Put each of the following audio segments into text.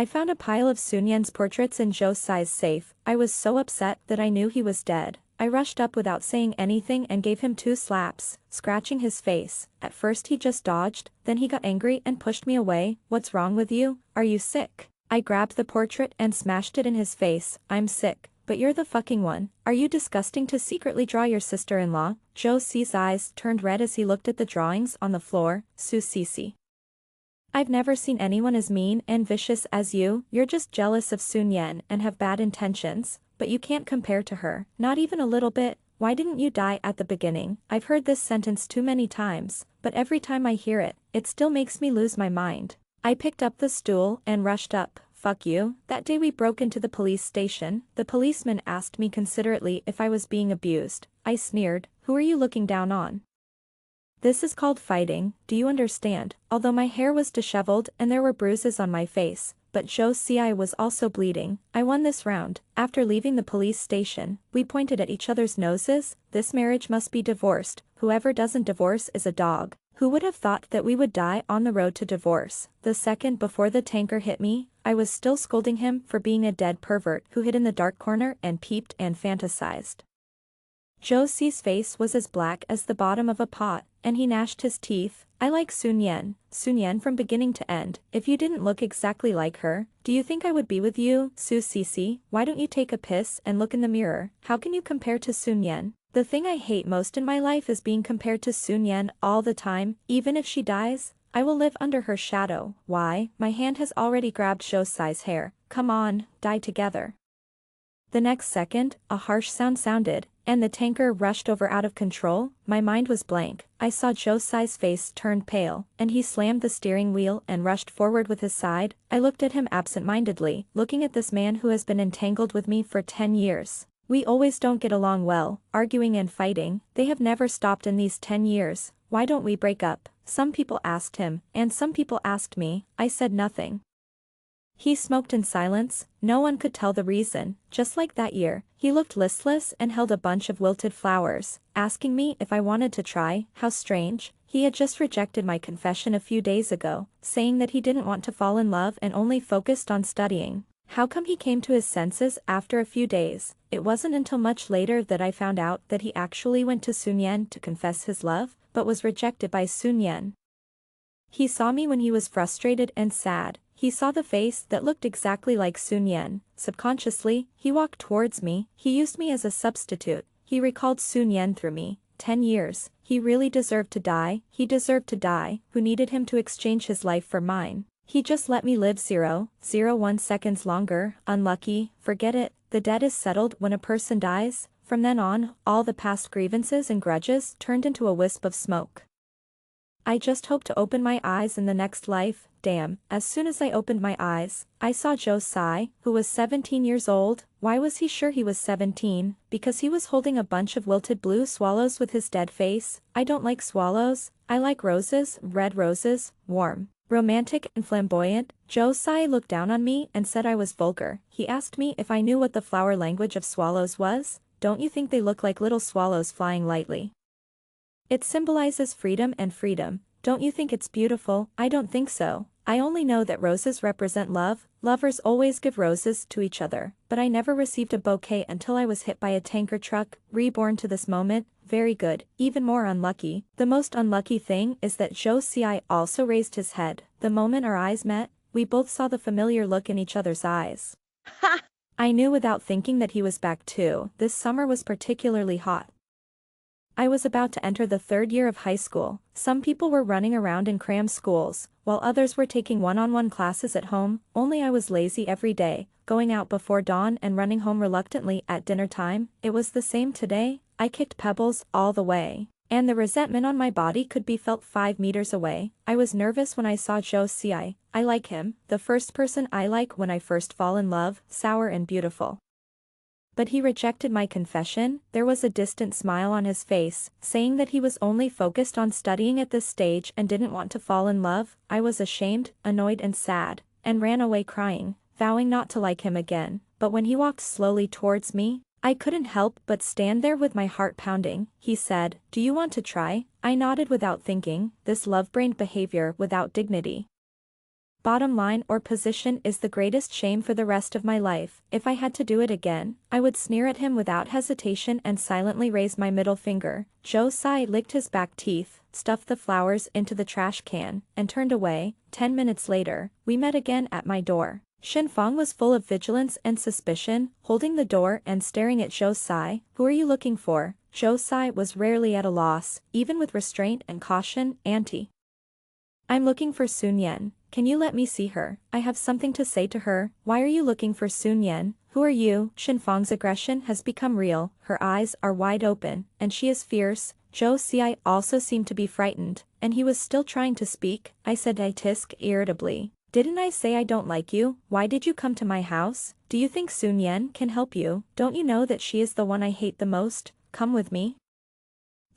I found a pile of Sun Yan's portraits in Zhou Sai's safe. I was so upset that I knew he was dead. I rushed up without saying anything and gave him 2 slaps, scratching his face. At first he just dodged, then he got angry and pushed me away. "What's wrong with you? Are you sick?" I grabbed the portrait and smashed it in his face. "I'm sick, but you're the fucking one. Are you disgusting to secretly draw your sister-in-law?" Zhou Si's eyes turned red as he looked at the drawings on the floor. "Su Sisi, I've never seen anyone as mean and vicious as you. You're just jealous of Sun Yan and have bad intentions, but you can't compare to her, not even a little bit. Why didn't you die at the beginning?" I've heard this sentence too many times, but every time I hear it, it still makes me lose my mind. I picked up the stool and rushed up. "Fuck you." That day we broke into the police station. The policeman asked me considerately if I was being abused. I sneered. "Who are you looking down on? This is called fighting, do you understand?" Although my hair was disheveled and there were bruises on my face, but Zhou Si was also bleeding, I won this round. After leaving the police station, we pointed at each other's noses. "This marriage must be divorced. Whoever doesn't divorce is a dog." Who would have thought that we would die on the road to divorce? The second before the tanker hit me, I was still scolding him for being a dead pervert who hid in the dark corner and peeped and fantasized. Zhou Si's face was as black as the bottom of a pot, and he gnashed his teeth. "I like Sun Yan from beginning to end. If you didn't look exactly like her, do you think I would be with you?" "Su Sisi, why don't you take a piss and look in the mirror? How can you compare to Sun Yan?" The thing I hate most in my life is being compared to Sun Yan all the time. Even if she dies, I will live under her shadow. Why? My hand has already grabbed Zhou Si's hair. "Come on, die together." The next second, a harsh sound sounded, and the tanker rushed over out of control. My mind was blank. I saw Zhou Si's face turn pale, and he slammed the steering wheel and rushed forward with his side. I looked at him absent-mindedly, looking at this man who has been entangled with me for 10 years. We always don't get along well, arguing and fighting. They have never stopped in these 10 years. Why don't we break up? Some people asked him, and some people asked me. I said nothing. He smoked in silence. No one could tell the reason. Just like that year, he looked listless and held a bunch of wilted flowers, asking me if I wanted to try. How strange. He had just rejected my confession a few days ago, saying that he didn't want to fall in love and only focused on studying. How come he came to his senses after a few days? It wasn't until much later that I found out that he actually went to Sun Yan to confess his love, but was rejected by Sun Yan. He saw me when he was frustrated and sad. He saw the face that looked exactly like Sun Yan. Subconsciously, he walked towards me. He used me as a substitute. He recalled Sun Yan through me. 10 years. He really deserved to die. He deserved to die. Who needed him to exchange his life for mine? He just let me live 0.01 seconds longer. Unlucky. Forget it. The debt is settled when a person dies. From then on, all the past grievances and grudges turned into a wisp of smoke. I just hope to open my eyes in the next life. Damn, as soon as I opened my eyes, I saw Zhou Si, who was 17 years old. Why was he sure he was 17? Because he was holding a bunch of wilted blue swallows with his dead face. I don't like swallows. I like roses, red roses, warm, romantic and flamboyant. Zhou Si looked down on me and said I was vulgar. He asked me if I knew what the flower language of swallows was. Don't you think they look like little swallows flying lightly? It symbolizes freedom and freedom. Don't you think it's beautiful? I don't think so. I only know that roses represent love. Lovers always give roses to each other, but I never received a bouquet until I was hit by a tanker truck. Reborn to this moment. Very good. Even more unlucky. The most unlucky thing is that Zhou Si also raised his head. The moment our eyes met, we both saw the familiar look in each other's eyes. Ha! I knew without thinking that he was back too. This summer was particularly hot. I was about to enter the 3rd year of high school. Some people were running around in cram schools, while others were taking one-on-one classes at home. Only I was lazy every day, going out before dawn and running home reluctantly at dinner time. It was the same today. I kicked pebbles all the way, and the resentment on my body could be felt 5 meters away. I was nervous when I saw Zhou Si. I like him, the first person I like when I first fall in love, sour and beautiful. But he rejected my confession. There was a distant smile on his face, saying that he was only focused on studying at this stage and didn't want to fall in love. I was ashamed, annoyed and sad, and ran away crying, vowing not to like him again. But when he walked slowly towards me, I couldn't help but stand there with my heart pounding. He said, "Do you want to try?" I nodded without thinking, this love-brained behavior without dignity. bottom line or position is the greatest shame for the rest of my life. If I had to do it again, I would sneer at him without hesitation and silently raise my middle finger. Zhou Sai licked his back teeth, stuffed the flowers into the trash can, and turned away. 10 minutes later, we met again at my door. Shenfang was full of vigilance and suspicion, holding the door and staring at Zhou Sai. Who are you looking for? Zhou Sai was rarely at a loss, even with restraint and caution. Auntie. I'm looking for Sun Yan. Can you let me see her? I have something to say to her. Why are you looking for Sun Yan? Who are you? Shenfang's aggression has become real, her eyes are wide open, and she is fierce. Zhou Sai also seemed to be frightened, and he was still trying to speak. I said irritably. Didn't I say I don't like you? Why did you come to my house? Do you think Sun Yan can help you? Don't you know that she is the one I hate the most? Come with me.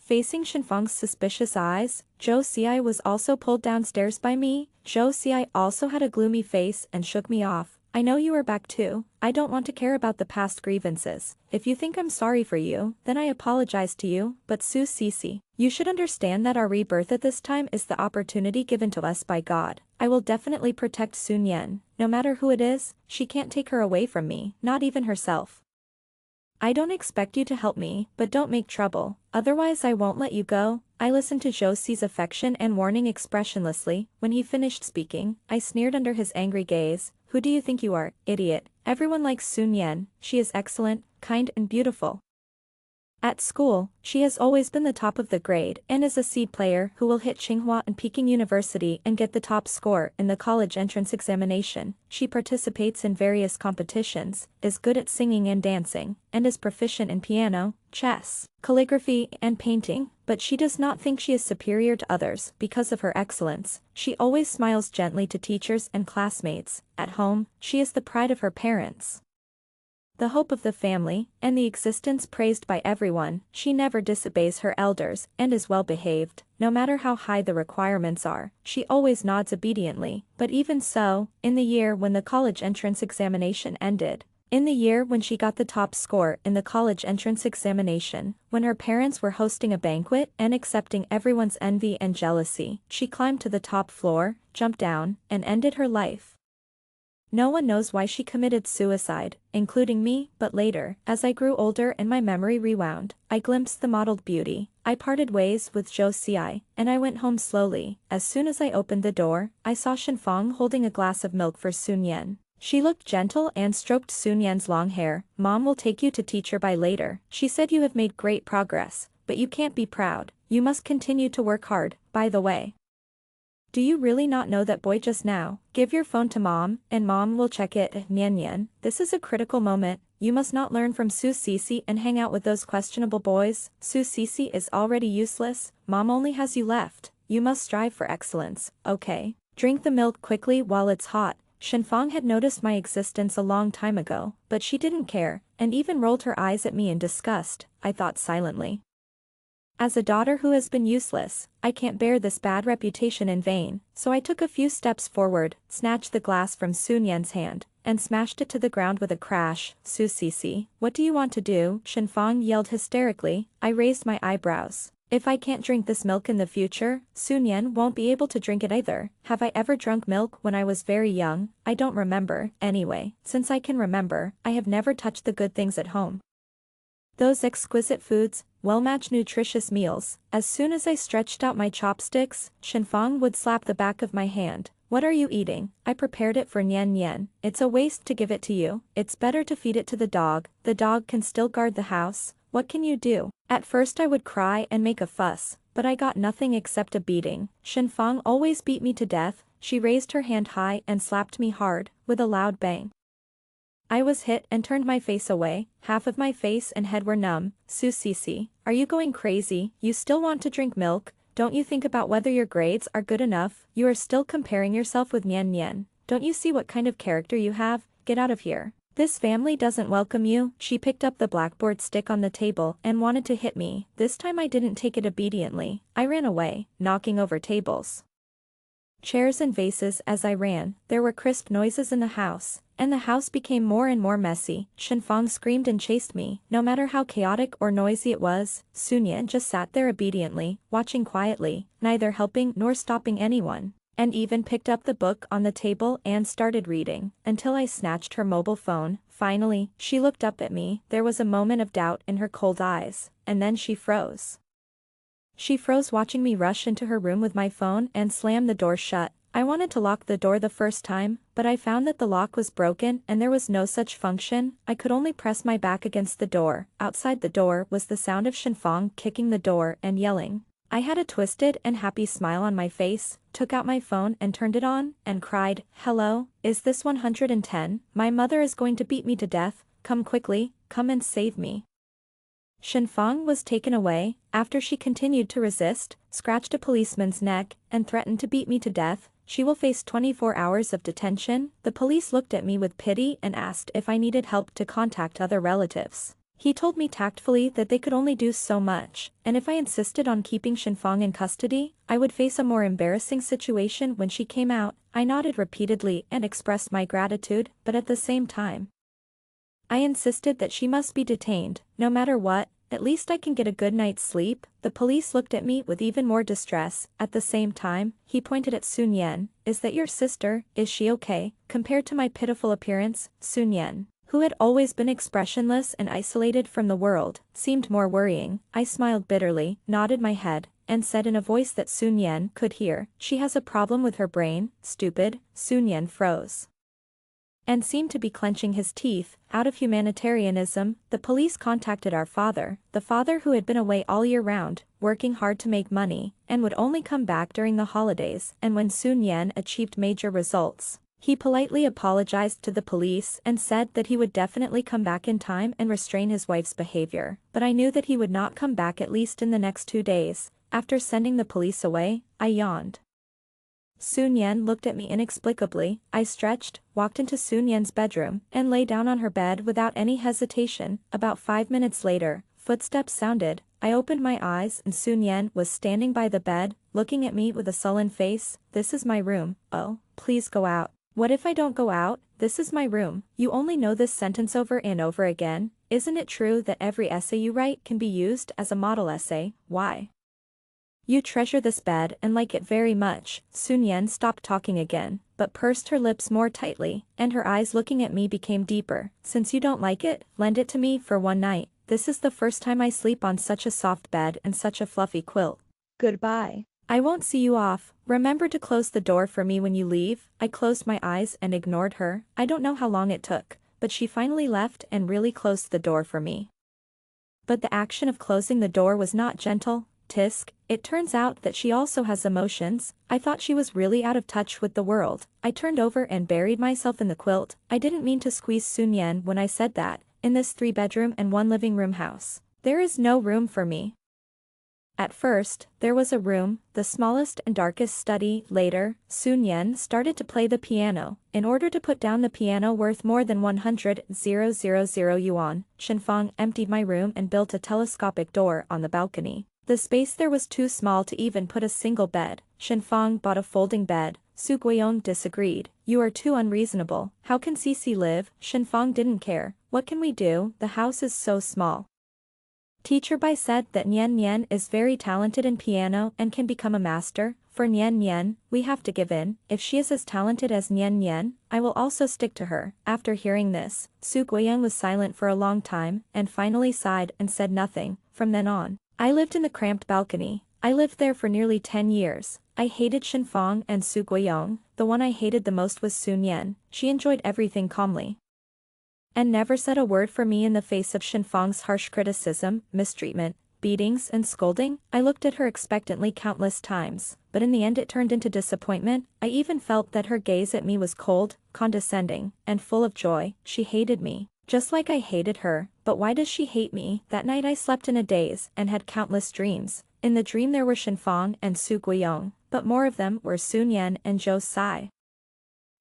Facing Shenfang's suspicious eyes, Zhou Sai was also pulled downstairs by me. Zhou Sai also had a gloomy face and shook me off. I know you are back too. I don't want to care about the past grievances. If you think I'm sorry for you, then I apologize to you, but Su Sisi, you should understand that our rebirth at this time is the opportunity given to us by God. I will definitely protect Sun Yan. No matter who it is, she can't take her away from me, not even herself. I don't expect you to help me, but don't make trouble, otherwise I won't let you go. I listened to Zhou Sai's affection and warning expressionlessly. When he finished speaking, I sneered under his angry gaze. Who do you think you are, idiot? Everyone likes Sun Yan. She is excellent, kind and beautiful. At school, she has always been the top of the grade and is a seed player who will hit Tsinghua and Peking University and get the top score in the college entrance examination. She participates in various competitions, is good at singing and dancing, and is proficient in piano, chess, calligraphy, and painting, but she does not think she is superior to others because of her excellence. She always smiles gently to teachers and classmates. At home, she is the pride of her parents, the hope of the family, and the existence praised by everyone. She never disobeys her elders and is well behaved. No matter how high the requirements are, she always nods obediently. But even so, in the year when the college entrance examination ended, in the year when she got the top score in the college entrance examination, when her parents were hosting a banquet and accepting everyone's envy and jealousy, she climbed to the top floor, jumped down, and ended her life. No one knows why she committed suicide, including me, but later, as I grew older and my memory rewound, I glimpsed the mottled beauty. I parted ways with Zhou Sai, and I went home slowly. As soon as I opened the door, I saw Shenfang holding a glass of milk for Sun Yan. She looked gentle and stroked Sun Yan's long hair. Mom will take you to teacher by later. She said you have made great progress, but you can't be proud. You must continue to work hard. By the way, do you really not know that boy just now? Give your phone to mom, and mom will check it. Nian Nian, this is a critical moment. You must not learn from Su Sisi and hang out with those questionable boys. Su Sisi is already useless. Mom only has you left. You must strive for excellence, okay? Drink the milk quickly while it's hot. Shenfang had noticed my existence a long time ago, but she didn't care, and even rolled her eyes at me in disgust. I thought silently. As a daughter who has been useless, I can't bear this bad reputation in vain, so I took a few steps forward, snatched the glass from Sun Yan's hand, and smashed it to the ground with a crash. Su Sisi, what do you want to do? Shenfang yelled hysterically. I raised my eyebrows. If I can't drink this milk in the future, Sun Yan won't be able to drink it either. Have I ever drunk milk when I was very young? I don't remember. Anyway, since I can remember, I have never touched the good things at home. Those exquisite foods, well-matched nutritious meals. As soon as I stretched out my chopsticks, Shenfang would slap the back of my hand. What are you eating? I prepared it for Nian Nian. It's a waste to give it to you. It's better to feed it to the dog. The dog can still guard the house. What can you do? At first I would cry and make a fuss, but I got nothing except a beating. Shenfang always beat me to death. She raised her hand high and slapped me hard, with a loud bang. I was hit and turned my face away. Half of my face and head were numb. Su Sisi, are you going crazy? You still want to drink milk? Don't you think about whether your grades are good enough? You are still comparing yourself with Nian Nian. Don't you see what kind of character you have? Get out of here. This family doesn't welcome you. She picked up the blackboard stick on the table and wanted to hit me. This time I didn't take it obediently. I ran away, knocking over tables, chairs and vases as I ran. There were crisp noises in the house, and the house became more and more messy. Shenfang screamed and chased me. No matter how chaotic or noisy it was, Sun Yan just sat there obediently, watching quietly, neither helping nor stopping anyone. and even picked up the book on the table and started reading, until I snatched her mobile phone. Finally, she looked up at me. There was a moment of doubt in her cold eyes, and then she froze. She froze watching me rush into her room with my phone and slam the door shut. I wanted to lock the door the first time, but I found that the lock was broken and there was no such function. I could only press my back against the door. Outside the door was the sound of Shenfang kicking the door and yelling. I had a twisted and happy smile on my face, took out my phone and turned it on, and cried, "Hello, is this 110? My mother is going to beat me to death, come quickly, come and save me." Shenfang was taken away, after she continued to resist, scratched a policeman's neck, and threatened to beat me to death. She will face 24 hours of detention. The police looked at me with pity and asked if I needed help to contact other relatives. He told me tactfully that they could only do so much, and if I insisted on keeping Shenfang in custody, I would face a more embarrassing situation when she came out. I nodded repeatedly and expressed my gratitude, but at the same time, I insisted that she must be detained, no matter what. At least I can get a good night's sleep. The police looked at me with even more distress. At the same time, he pointed at Sun Yan. "Is that your sister? Is she okay?" Compared to my pitiful appearance, Sun Yan, who had always been expressionless and isolated from the world, seemed more worrying. I smiled bitterly, nodded my head, and said in a voice that Sun Yan could hear, "She has a problem with her brain, stupid." Sun Yan froze and seemed to be clenching his teeth. Out of humanitarianism, the police contacted our father, the father who had been away all year round, working hard to make money, and would only come back during the holidays. And when Sun Yan achieved major results, he politely apologized to the police and said that he would definitely come back in time and restrain his wife's behavior. But I knew that he would not come back at least in the next 2 days. After sending the police away, I yawned. Sun Yan looked at me inexplicably. I stretched, walked into Sun Yan's bedroom, and lay down on her bed without any hesitation. About 5 minutes later, footsteps sounded. I opened my eyes and Sun Yan was standing by the bed, looking at me with a sullen face. "This is my room." "Oh, please go out." "What if I don't go out? This is my room." You only know this sentence over and over again. Isn't it true that every essay you write can be used as a model essay? Why? You treasure this bed and like it very much. Sun Yan stopped talking again, but pursed her lips more tightly, and her eyes looking at me became deeper. "Since you don't like it, lend it to me for one night. This is the first time I sleep on such a soft bed and such a fluffy quilt. Goodbye. I won't see you off. Remember to close the door for me when you leave." I closed my eyes and ignored her. I don't know how long it took, but she finally left and really closed the door for me. But the action of closing the door was not gentle. Tisk, it turns out that she also has emotions. I thought she was really out of touch with the world. I turned over and buried myself in the quilt. I didn't mean to squeeze Sun Yan when I said that. In this 3-bedroom and 1 living room house, there is no room for me. At first, there was a room, the smallest and darkest study. Later, Sun Yan started to play the piano. In order to put down the piano worth more than 100,000 yuan, Shenfang emptied my room and built a telescopic door on the balcony. The space there was too small to even put a single bed. Shenfang bought a folding bed. Su Guiyong disagreed. "You are too unreasonable. How can Cici live?" Shenfang didn't care. "What can we do? The house is so small." Teacher Bai said that Nian Nian is very talented in piano and can become a master. For Nian Nian, we have to give in. If she is as talented as Nian Nian, I will also stick to her. After hearing this, Su Guiyong was silent for a long time, and finally sighed and said nothing. From then on, I lived in the cramped balcony. I lived there for nearly 10 years. I hated Shenfang and Su Guiyong. The one I hated the most was Sun Yan. She enjoyed everything calmly and never said a word for me in the face of Shenfang's harsh criticism, mistreatment, beatings and scolding. I looked at her expectantly countless times, but in the end it turned into disappointment. I even felt that her gaze at me was cold, condescending, and full of joy. She hated me, just like I hated her. But why does she hate me? That night I slept in a daze and had countless dreams. In the dream there were Shenfang and Su Guiyong, but more of them were Sun Yan and Zhou Sai.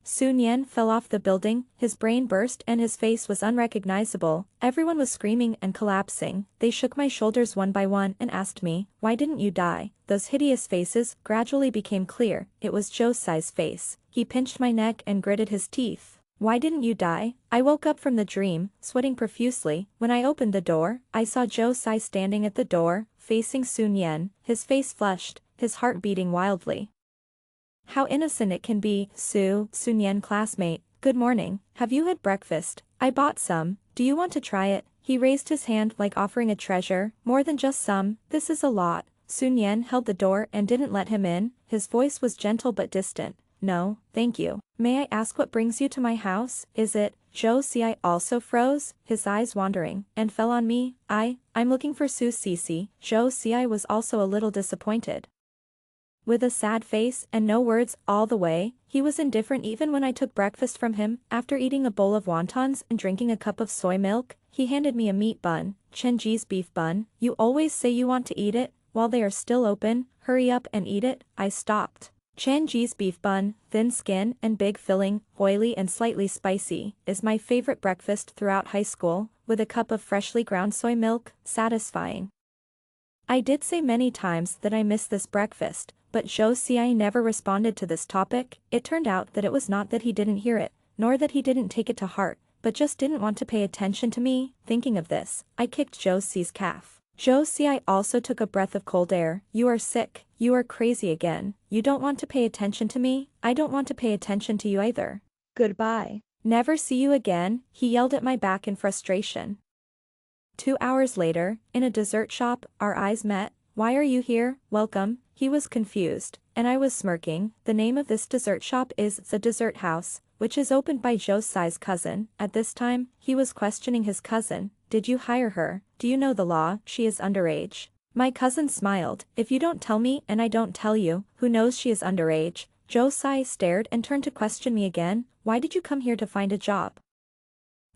Sun Yan fell off the building, his brain burst and his face was unrecognizable. Everyone was screaming and collapsing. They shook my shoulders one by one and asked me, "Why didn't you die?" Those hideous faces gradually became clear. It was Zhou Sai's face. He pinched my neck and gritted his teeth. "Why didn't you die?" I woke up from the dream, sweating profusely. When I opened the door, I saw Zhou Sai standing at the door, facing Sun Yan, his face flushed, his heart beating wildly. How innocent it can be. Sun Yan classmate, good morning, have you had breakfast? I bought some, do you want to try it? He raised his hand like offering a treasure, more than just some, this is a lot. Sun Yan held the door and didn't let him in, his voice was gentle but distant. No, thank you. May I ask what brings you to my house? Is it? Zhou Xi also froze, his eyes wandering, and fell on me. I'm looking for Su Cici. Zhou Xi was also a little disappointed. With a sad face and no words all the way, he was indifferent even when I took breakfast from him. After eating a bowl of wontons and drinking a cup of soy milk, he handed me a meat bun, Chenji's beef bun. You always say you want to eat it, while they are still open, hurry up and eat it. I stopped. Chenji's beef bun, thin skin and big filling, oily and slightly spicy, is my favorite breakfast throughout high school, with a cup of freshly ground soy milk, satisfying. I did say many times that I missed this breakfast, but Zhou Xi never responded to this topic. It turned out that it was not that he didn't hear it, nor that he didn't take it to heart, but just didn't want to pay attention to me. Thinking of this, I kicked Zhou Xi's calf. Zhou Xi also took a breath of cold air. You are sick, you are crazy again, you don't want to pay attention to me, I don't want to pay attention to you either. Goodbye. Never see you again, he yelled at my back in frustration. 2 hours later, in a dessert shop, our eyes met. Why are you here? Welcome. He was confused, and I was smirking. The name of this dessert shop is The Dessert House, which is opened by Zhou Xi's cousin. At this time, he was questioning his cousin. Did you hire her? Do you know the law? She is underage. My cousin smiled. If you don't tell me and I don't tell you, who knows she is underage? Zhou Xi stared and turned to question me again. Why did you come here to find a job?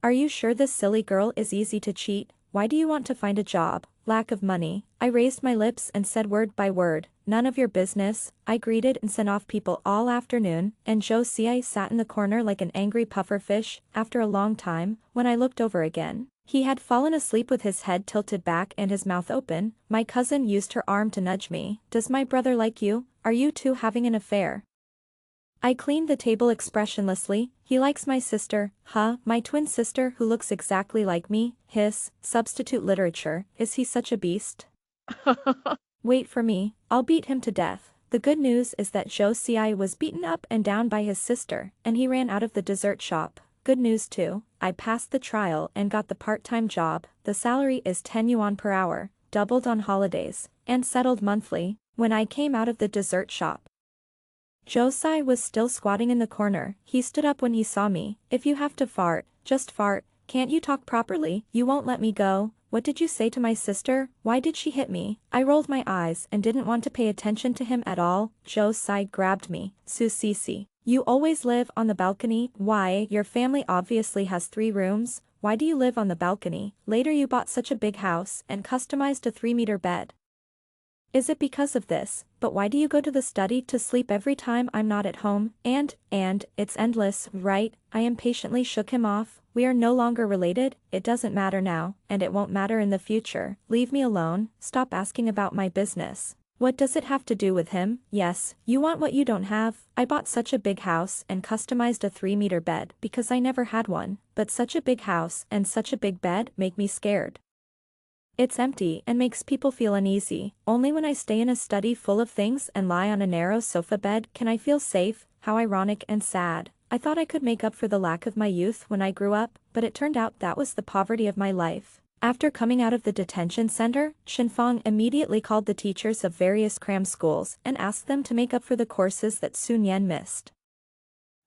Are you sure this silly girl is easy to cheat? Why do you want to find a job? Lack of money. I raised my lips and said word by word, none of your business. I greeted and sent off people all afternoon, and Zhou Xi sat in the corner like an angry pufferfish. After a long time, when I looked over again, he had fallen asleep with his head tilted back and his mouth open. My cousin used her arm to nudge me. Does my brother like you? Are you two having an affair? I cleaned the table expressionlessly. He likes my sister, huh? My twin sister who looks exactly like me. Hiss, substitute literature, is he such a beast? Wait for me, I'll beat him to death. The good news is that Zhou Xi was beaten up and down by his sister, and he ran out of the dessert shop. Good news too, I passed the trial and got the part-time job. The salary is 10 yuan per hour, doubled on holidays, and settled monthly. When I came out of the dessert shop, Zhou Xi was still squatting in the corner. He stood up when he saw me. If you have to fart, just fart. Can't you talk properly? You won't let me go. What did you say to my sister? Why did she hit me? I rolled my eyes and didn't want to pay attention to him at all. Zhou Xi grabbed me. Su Cici, you always live on the balcony. Why? Your family obviously has 3 rooms. Why do you live on the balcony? Later you bought such a big house and customized a 3-meter bed. Is it because of this? But why do you go to the study to sleep every time I'm not at home? And, it's endless, right? I impatiently shook him off. We are no longer related, it doesn't matter now, and it won't matter in the future. Leave me alone, stop asking about my business. What does it have to do with him? Yes, you want what you don't have. I bought such a big house and customized a 3-meter bed because I never had one, but such a big house and such a big bed make me scared. It's empty and makes people feel uneasy. Only when I stay in a study full of things and lie on a narrow sofa bed can I feel safe. How ironic and sad. I thought I could make up for the lack of my youth when I grew up, but it turned out that was the poverty of my life. After coming out of the detention center, Shenfang immediately called the teachers of various cram schools and asked them to make up for the courses that Sun Yan missed.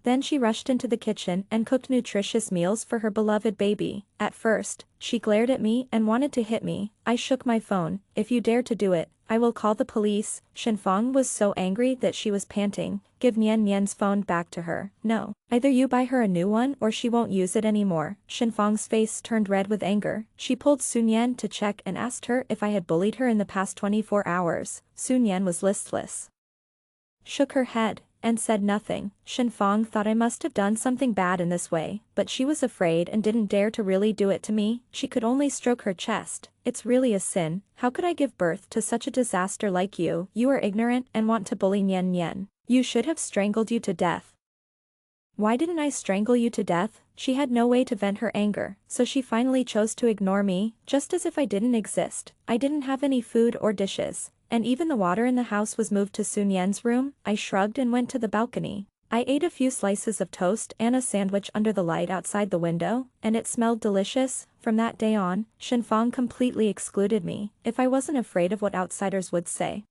Then she rushed into the kitchen and cooked nutritious meals for her beloved baby. At first, she glared at me and wanted to hit me. I shook my phone. If you dare to do it, I will call the police. Shenfang was so angry that she was panting. Give Nian Nian's phone back to her. No. Either you buy her a new one or she won't use it anymore. Shenfang's face turned red with anger. She pulled Sun Yan to check and asked her if I had bullied her in the past 24 hours. Sun Yan was listless, shook her head, and said nothing. Shenfang thought I must have done something bad in this way, but she was afraid and didn't dare to really do it to me. She could only stroke her chest. It's really a sin. How could I give birth to such a disaster like you? You are ignorant and want to bully Nian Nian. You should have strangled you to death. Why didn't I strangle you to death? She had no way to vent her anger, so she finally chose to ignore me, just as if I didn't exist. I didn't have any food or dishes, and even the water in the house was moved to Sun Yan's room. I shrugged and went to the balcony. I ate a few slices of toast and a sandwich under the light outside the window, and it smelled delicious. From that day on, Shenfang completely excluded me. If I wasn't afraid of what outsiders would say,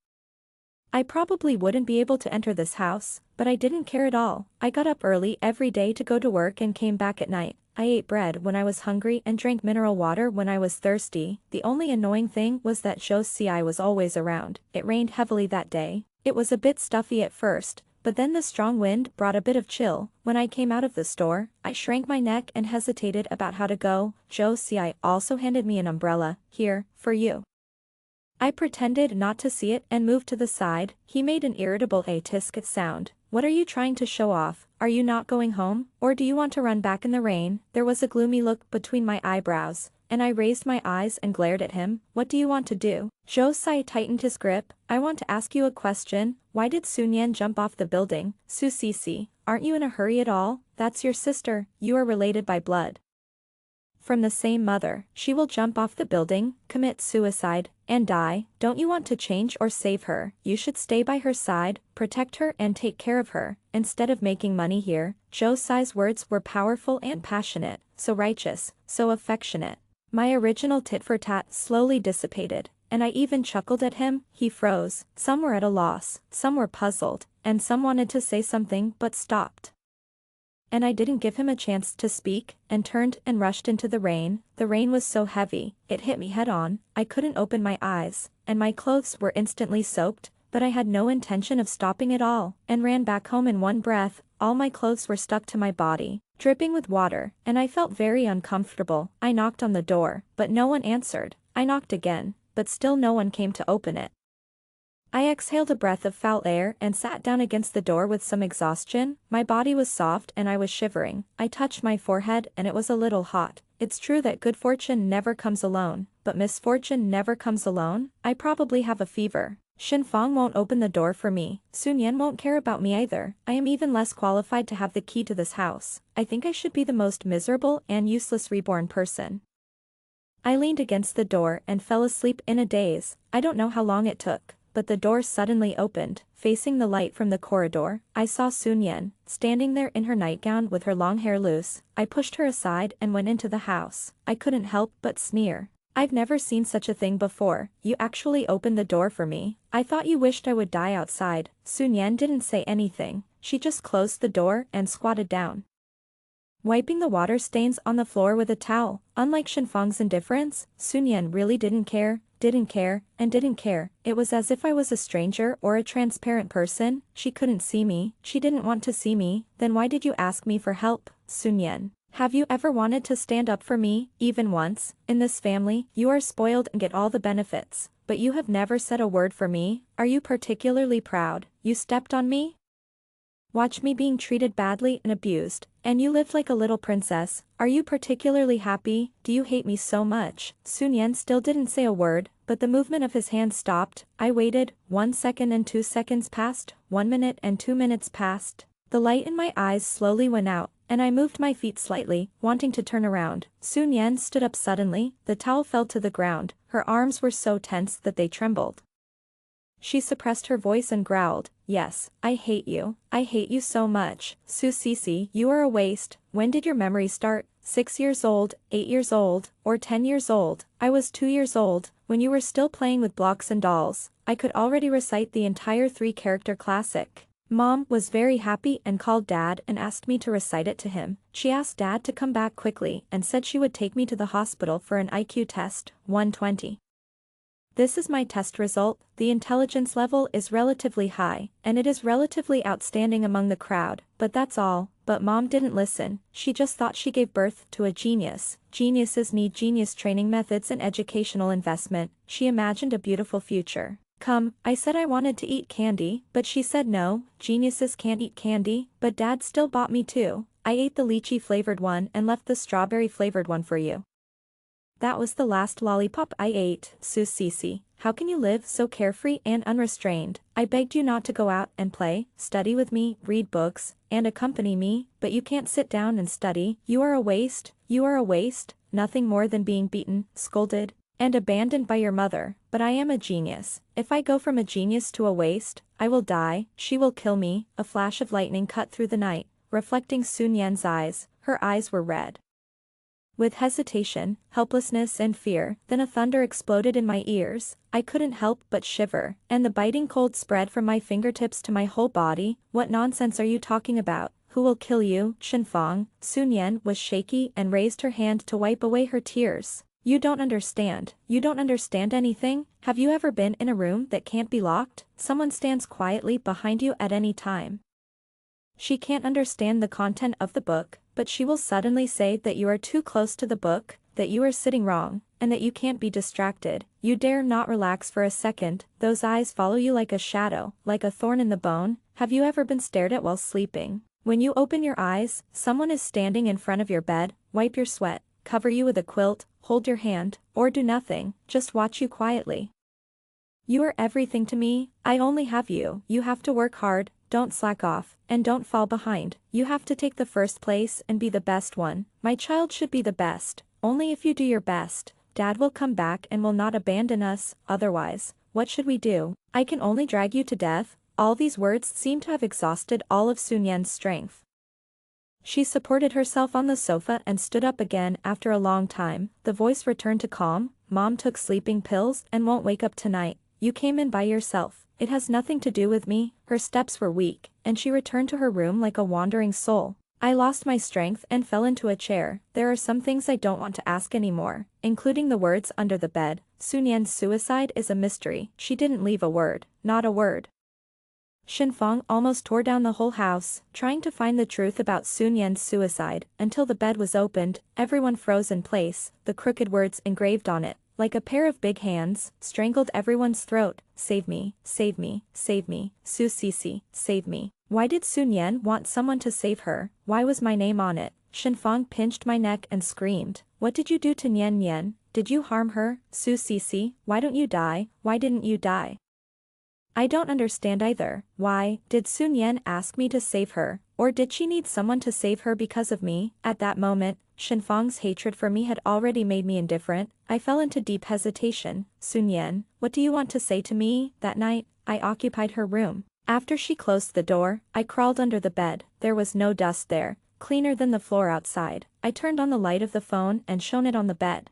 I probably wouldn't be able to enter this house, but I didn't care at all. I got up early every day to go to work and came back at night. I ate bread when I was hungry and drank mineral water when I was thirsty. The only annoying thing was that Zhou Xi was always around. It rained heavily that day. It was a bit stuffy at first, but then the strong wind brought a bit of chill. When I came out of the store, I shrank my neck and hesitated about how to go. Zhou Xi also handed me an umbrella. Here, for you. I pretended not to see it and moved to the side. He made an irritable tisk sound. What are you trying to show off? Are you not going home, or do you want to run back in the rain? There was a gloomy look between my eyebrows, and I raised my eyes and glared at him. What do you want to do? Zhou Xi tightened his grip. I want to ask you a question. Why did Sun Yan jump off the building? Su Cici, aren't you in a hurry at all? That's your sister. You are related by blood. From the same mother. She will jump off the building, commit suicide, and die. Don't you want to change or save her? You should stay by her side, protect her and take care of her, instead of making money here. Zhou Xi's words were powerful and passionate, so righteous, so affectionate. My original tit-for-tat slowly dissipated, and I even chuckled at him. He froze. Some were at a loss, some were puzzled, and some wanted to say something but stopped. And I didn't give him a chance to speak, and turned and rushed into the rain. The rain was so heavy, it hit me head on. I couldn't open my eyes, and my clothes were instantly soaked, but I had no intention of stopping at all, and ran back home in one breath. All my clothes were stuck to my body, dripping with water, and I felt very uncomfortable. I knocked on the door, but no one answered. I knocked again, but still no one came to open it. I exhaled a breath of foul air and sat down against the door with some exhaustion. My body was soft and I was shivering. I touched my forehead and it was a little hot. It's true that good fortune never comes alone, but misfortune never comes alone. I probably have a fever. Shenfang won't open the door for me. Sun Yan won't care about me either. I am even less qualified to have the key to this house. I think I should be the most miserable and useless reborn person. I leaned against the door and fell asleep in a daze. I don't know how long it took, but the door suddenly opened. Facing the light from the corridor, I saw Sun Yan, standing there in her nightgown with her long hair loose. I pushed her aside and went into the house. I couldn't help but sneer. I've never seen such a thing before. You actually opened the door for me. I thought you wished I would die outside. Sun Yan didn't say anything. She just closed the door and squatted down, wiping the water stains on the floor with a towel. Unlike Shenfang's indifference, Sun Yan really didn't care, and didn't care. It was as if I was a stranger or a transparent person. She couldn't see me. She didn't want to see me. Then why did you ask me for help, Sun Yan? Have you ever wanted to stand up for me, even once? In this family, you are spoiled and get all the benefits, but you have never said a word for me. Are you particularly proud? You stepped on me? Watch me being treated badly and abused, and you lived like a little princess. Are you particularly happy? Do you hate me so much? Sun Yan still didn't say a word, but the movement of his hand stopped. I waited. 1 second and 2 seconds passed. 1 minute and 2 minutes passed. The light in my eyes slowly went out, and I moved my feet slightly, wanting to turn around. Sun Yan stood up suddenly. The towel fell to the ground. Her arms were so tense that they trembled. She suppressed her voice and growled, "Yes, I hate you. I hate you so much. Su Cici, you are a waste. When did your memory start? 6 years old, 8 years old, or 10 years old? I was 2 years old, when you were still playing with blocks and dolls. I could already recite the entire 3-character classic. Mom was very happy and called Dad and asked me to recite it to him. She asked Dad to come back quickly and said she would take me to the hospital for an IQ test, 120. This is my test result. The intelligence level is relatively high, and it is relatively outstanding among the crowd, but that's all." But Mom didn't listen. She just thought she gave birth to a genius. Geniuses need genius training methods and educational investment. She imagined a beautiful future. Come, I said I wanted to eat candy, but she said no, geniuses can't eat candy, but Dad still bought me 2. I ate the lychee flavored one and left the strawberry flavored one for you. That was the last lollipop I ate. Su Cici, how can you live so carefree and unrestrained? I begged you not to go out and play, study with me, read books, and accompany me, but you can't sit down and study. You are a waste, nothing more than being beaten, scolded, And abandoned by your mother, but I am a genius. If I go from a genius to a waste, I will die, she will kill me. A flash of lightning cut through the night, reflecting Sun Yan's eyes. Her eyes were red with hesitation, helplessness and fear. Then a thunder exploded in my ears. I couldn't help but shiver, and the biting cold spread from my fingertips to my whole body. What nonsense are you talking about? Who will kill you, Shenfang? Sun Yan was shaky and raised her hand to wipe away her tears. You don't understand. You don't understand anything. Have you ever been in a room that can't be locked? Someone stands quietly behind you at any time. She can't understand the content of the book, but she will suddenly say that you are too close to the book, that you are sitting wrong, and that you can't be distracted. You dare not relax for a second. Those eyes follow you like a shadow, like a thorn in the bone. Have you ever been stared at while sleeping? When you open your eyes, someone is standing in front of your bed. Wipe your sweat, cover you with a quilt, hold your hand, or do nothing, just watch you quietly. You are everything to me. I only have you. You have to work hard, don't slack off, and don't fall behind. You have to take the first place and be the best one. My child should be the best. Only if you do your best, Dad will come back and will not abandon us. Otherwise, what should we do? I can only drag you to death. All these words seemed to have exhausted all of Sun Yan's strength. She supported herself on the sofa and stood up again after a long time. The voice returned to calm. Mom took sleeping pills and won't wake up tonight. You came in by yourself. It has nothing to do with me. Her steps were weak, and she returned to her room like a wandering soul. I lost my strength and fell into a chair. There are some things I don't want to ask anymore, including the words under the bed. Sun Yan's suicide is a mystery. She didn't leave a word, not a word. Shenfang almost tore down the whole house, trying to find the truth about Sun Yan's suicide. Until the bed was opened, everyone froze in place, the crooked words engraved on it, like a pair of big hands, strangled everyone's throat. Save me, save me, save me, Su Sisi, save me. Why did Sun Yan want someone to save her? Why was my name on it? Shenfang pinched my neck and screamed. What did you do to Nian Nian? Did you harm her? Su Sisi, why don't you die? Why didn't you die? I don't understand either. Why, did Sun Yan ask me to save her, or did she need someone to save her because of me? At that moment, Shenfang's hatred for me had already made me indifferent. I fell into deep hesitation. Sun Yan, what do you want to say to me? That night, I occupied her room. After she closed the door, I crawled under the bed. There was no dust there, cleaner than the floor outside. I turned on the light of the phone and shone it on the bed.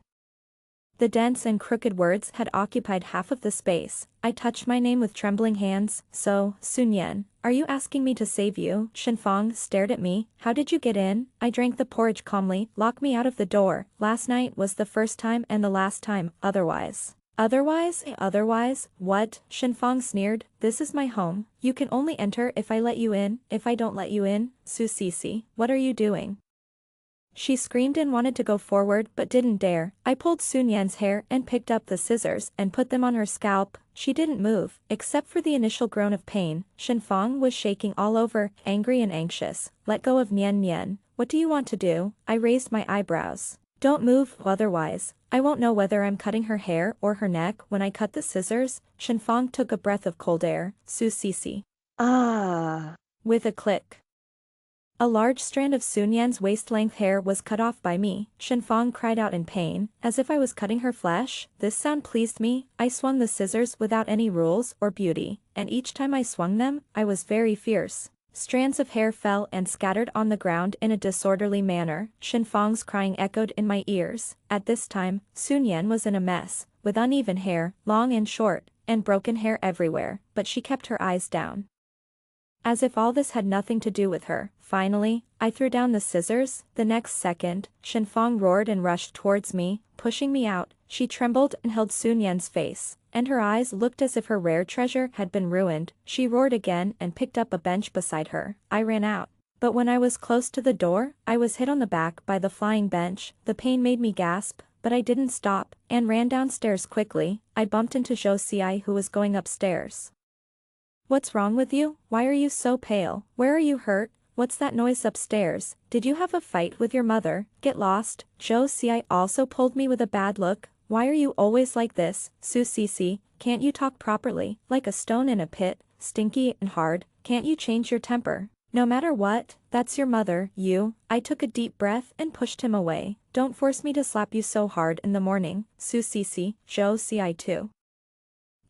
The dense and crooked words had occupied half of the space. I touched my name with trembling hands. So, Sun Yan, are you asking me to save you? Shenfang stared at me. How did you get in? I drank the porridge calmly. Lock me out of the door. Last night was the first time and the last time. Otherwise. Otherwise? Otherwise? What? Shenfang sneered. This is my home. You can only enter if I let you in. If I don't let you in, Su Sisi, what are you doing? She screamed and wanted to go forward but didn't dare. I pulled Sun Yan's hair and picked up the scissors and put them on her scalp. She didn't move, except for the initial groan of pain. Shenfang was shaking all over, angry and anxious. Let go of Nian Nian. What do you want to do? I raised my eyebrows. Don't move, otherwise, I won't know whether I'm cutting her hair or her neck. When I cut the scissors, Shenfang took a breath of cold air. Su Sisi. Ah. With a click. A large strand of Sun Yan's waist-length hair was cut off by me. Shenfang cried out in pain, as if I was cutting her flesh. This sound pleased me. I swung the scissors without any rules or beauty, and each time I swung them, I was very fierce. Strands of hair fell and scattered on the ground in a disorderly manner. Shenfang's crying echoed in my ears. At this time, Sun Yan was in a mess, with uneven hair, long and short, and broken hair everywhere, but she kept her eyes down, as if all this had nothing to do with her. Finally, I threw down the scissors. The next second, Shenfang roared and rushed towards me, pushing me out. She trembled and held Sun Yan's face, and her eyes looked as if her rare treasure had been ruined. She roared again and picked up a bench beside her. I ran out. But when I was close to the door, I was hit on the back by the flying bench. The pain made me gasp, but I didn't stop, and ran downstairs quickly. I bumped into Zhou Xi, who was going upstairs. What's wrong with you? Why are you so pale? Where are you hurt? What's that noise upstairs? Did you have a fight with your mother? Get lost. Zhou Xi also pulled me with a bad look. Why are you always like this? Su Sisi, can't you talk properly? Like a stone in a pit, stinky and hard. Can't you change your temper? No matter what, that's your mother, you. I took a deep breath and pushed him away. Don't force me to slap you so hard in the morning, Su Sisi, Zhou Ci too.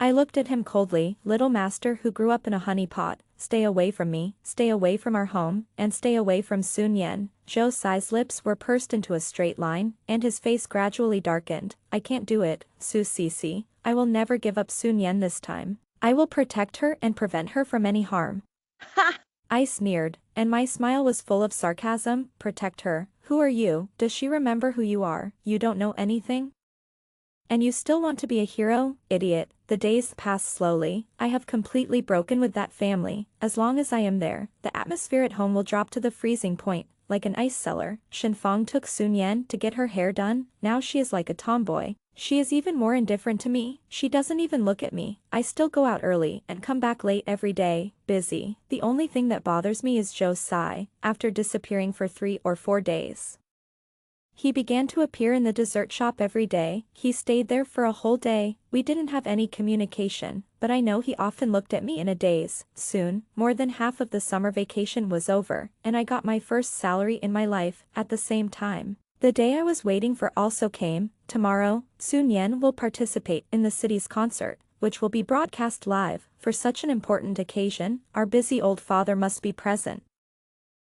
I looked at him coldly, little master who grew up in a honey pot, stay away from me, stay away from our home, and stay away from Sun Yan. Zhou Ci's lips were pursed into a straight line, and his face gradually darkened. I can't do it, Su Sisi. I will never give up Sun Yan this time. I will protect her and prevent her from any harm. Ha! I sneered, and my smile was full of sarcasm. Protect her? Who are you? Does she remember who you are? You don't know anything? And you still want to be a hero? Idiot. The days pass slowly. I have completely broken with that family. As long as I am there, the atmosphere at home will drop to the freezing point, like an ice cellar. Shenfang took Sun Yan to get her hair done. Now she is like a tomboy. She is even more indifferent to me. She doesn't even look at me. I still go out early and come back late every day, busy. The only thing that bothers me is Zhou Ci, after disappearing for 3 or 4 days. He began to appear in the dessert shop every day. He stayed there for a whole day. We didn't have any communication, but I know he often looked at me in a daze. Soon, more than half of the summer vacation was over, and I got my first salary in my life. At the same time, the day I was waiting for also came. Tomorrow, Sun Yan will participate in the city's concert, which will be broadcast live. For such an important occasion, our busy old father must be present.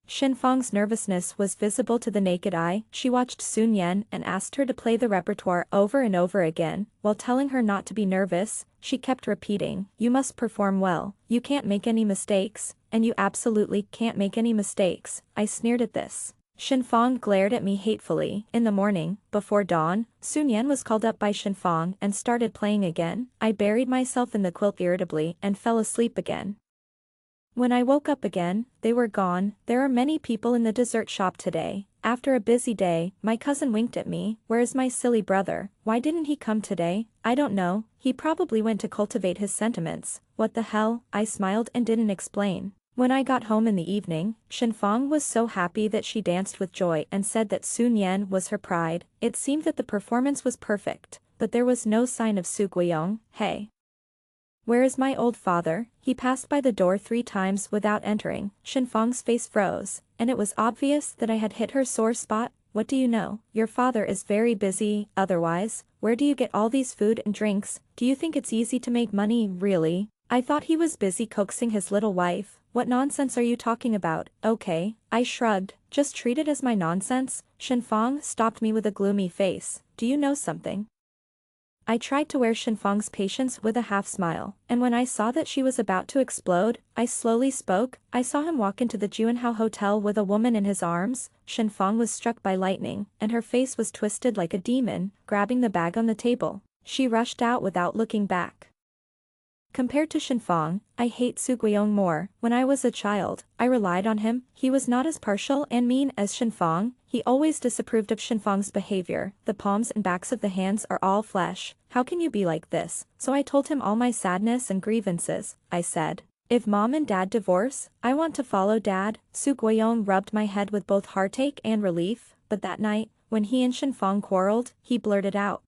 Shenfang's nervousness was visible to the naked eye. She watched Sun Yan and asked her to play the repertoire over and over again. While telling her not to be nervous, she kept repeating, "You must perform well, you can't make any mistakes, and you absolutely can't make any mistakes." I sneered at this. Shenfang glared at me hatefully. In the morning, before dawn, Sun Yan was called up by Shenfang and started playing again. I buried myself in the quilt irritably and fell asleep again. When I woke up again, they were gone. There are many people in the dessert shop today. After a busy day, my cousin winked at me. Where is my silly brother? Why didn't he come today? I don't know. He probably went to cultivate his sentiments. What the hell? I smiled and didn't explain. When I got home in the evening, Shenfang was so happy that she danced with joy and said that Sun Yan was her pride. It seemed that the performance was perfect, but there was no sign of Su Guiyong. Hey, where is my old father? He passed by the door 3 times without entering. Shenfang's face froze, and it was obvious that I had hit her sore spot. What do you know? Your father is very busy. Otherwise, where do you get all these food and drinks? Do you think it's easy to make money, really? I thought he was busy coaxing his little wife. What nonsense are you talking about? Okay, I shrugged. Just treat it as my nonsense. Shenfang stopped me with a gloomy face. Do you know something? I tried to wear Shenfang's patience with a half smile, and when I saw that she was about to explode, I slowly spoke. I saw him walk into the Juanhao Hotel with a woman in his arms. Shenfang was struck by lightning, and her face was twisted like a demon. Grabbing the bag on the table, she rushed out without looking back. Compared to Shenfang, I hate Su Guiyong more. When I was a child, I relied on him. He was not as partial and mean as Shenfang. He always disapproved of Shenfang's behavior. The palms and backs of the hands are all flesh. How can you be like this? So I told him all my sadness and grievances. I said, if mom and dad divorce, I want to follow dad. Su Guiyong rubbed my head with both heartache and relief, but that night, when he and Shenfang quarreled, he blurted out,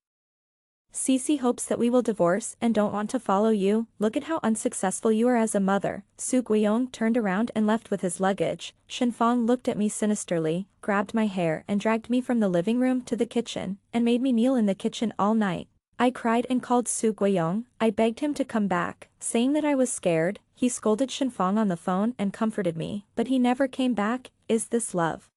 Cece hopes that we will divorce and don't want to follow you. Look at how unsuccessful you are as a mother. Su Guiyong turned around and left with his luggage. Shenfang looked at me sinisterly, grabbed my hair and dragged me from the living room to the kitchen, and made me kneel in the kitchen all night. I cried and called Su Guiyong. I begged him to come back, saying that I was scared. He scolded Shenfang on the phone and comforted me, but he never came back. Is this love?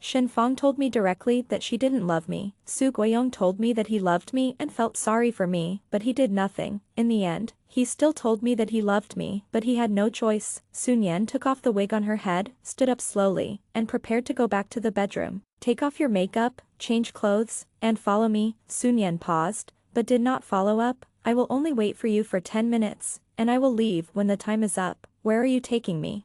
Shenfang told me directly that she didn't love me. Su Guiyong told me that he loved me and felt sorry for me, but he did nothing. In the end, he still told me that he loved me, but he had no choice. Sun Yan took off the wig on her head, stood up slowly, and prepared to go back to the bedroom. Take off your makeup, change clothes, and follow me. Sun Yan paused, but did not follow up. I will only wait for you for 10 minutes, and I will leave when the time is up. Where are you taking me?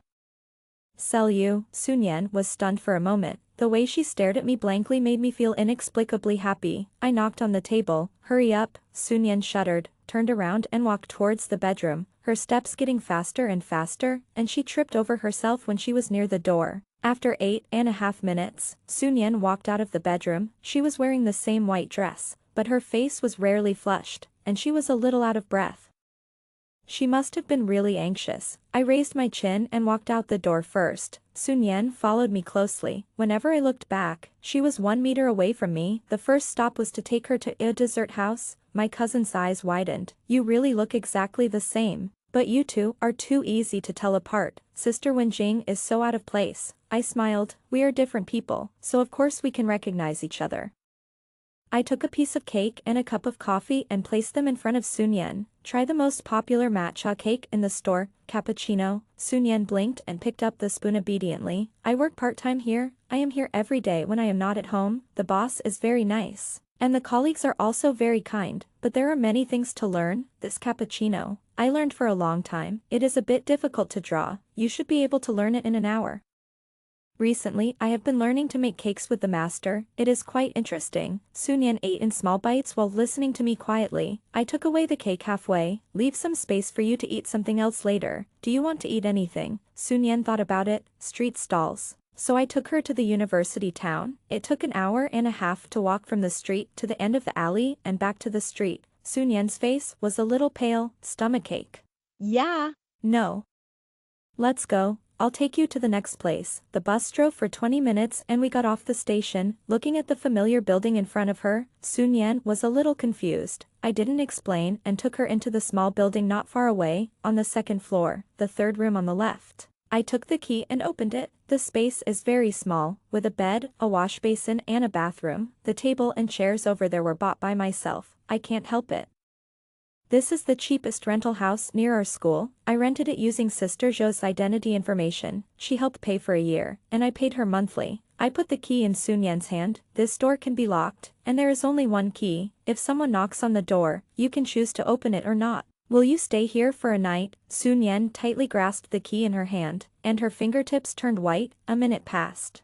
Sell you. Sun Yan was stunned for a moment. The way she stared at me blankly made me feel inexplicably happy. I knocked on the table. Hurry up. Sun Yan shuddered, turned around and walked towards the bedroom, her steps getting faster and faster, and she tripped over herself when she was near the door. After 8.5 minutes, Sun Yan walked out of the bedroom. She was wearing the same white dress, but her face was rarely flushed, and she was a little out of breath. She must have been really anxious. I raised my chin and walked out the door first. Sun Yan followed me closely. Whenever I looked back, she was 1 meter away from me. The first stop was to take her to a dessert house. My cousin's eyes widened. You really look exactly the same. But you two are too easy to tell apart. Sister Wenjing is so out of place. I smiled. We are different people, so of course we can recognize each other. I took a piece of cake and a cup of coffee and placed them in front of Sun Yan. Try the most popular matcha cake in the store, cappuccino. Sun Yan blinked and picked up the spoon obediently. I work part-time here. I am here every day when I am not at home. The boss is very nice. And the colleagues are also very kind, but there are many things to learn. This cappuccino, I learned for a long time. It is a bit difficult to draw. You should be able to learn it in an hour. Recently, I have been learning to make cakes with the master. It is quite interesting. Sun Yan ate in small bites while listening to me quietly. I took away the cake halfway. Leave some space for you to eat something else later. Do you want to eat anything? Sun Yan thought about it. Street stalls. So I took her to the university town. It took an hour and a half to walk from the street to the end of the alley and back to the street. Sun Yan's face was a little pale. Stomachache. Yeah. No. Let's go. I'll take you to the next place. The bus drove for 20 minutes and we got off the station. Looking at the familiar building in front of her, Sun Yan was a little confused. I didn't explain and took her into the small building not far away, on the second floor, the third room on the left. I took the key and opened it. The space is very small, with a bed, a wash basin and a bathroom. The table and chairs over there were bought by myself. I can't help it. This is the cheapest rental house near our school. I rented it using Sister Zhou's identity information. She helped pay for a year, and I paid her monthly. I put the key in Sun Yan's hand. This door can be locked, and there is only one key. If someone knocks on the door, you can choose to open it or not. Will you stay here for a night? Sun Yan tightly grasped the key in her hand, and her fingertips turned white. A minute passed.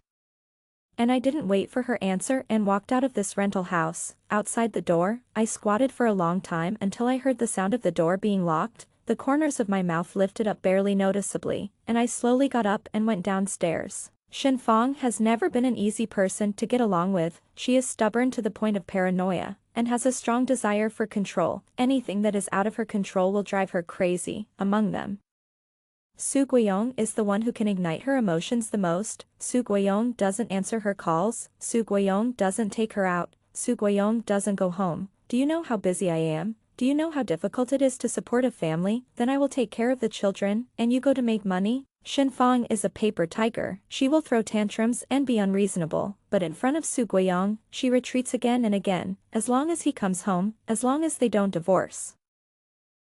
And I didn't wait for her answer and walked out of this rental house. Outside the door, I squatted for a long time until I heard the sound of the door being locked. The corners of my mouth lifted up barely noticeably, and I slowly got up and went downstairs. Shenfang has never been an easy person to get along with. She is stubborn to the point of paranoia, and has a strong desire for control. Anything that is out of her control will drive her crazy. Among them, Su Guiyong is the one who can ignite her emotions the most. Su Guiyong doesn't answer her calls. Su Guiyong doesn't take her out. Su Guiyong doesn't go home. Do you know how busy I am? Do you know how difficult it is to support a family? Then I will take care of the children, and you go to make money? Shenfang is a paper tiger. She will throw tantrums and be unreasonable, but in front of Su Guiyong, she retreats again and again, as long as he comes home, as long as they don't divorce.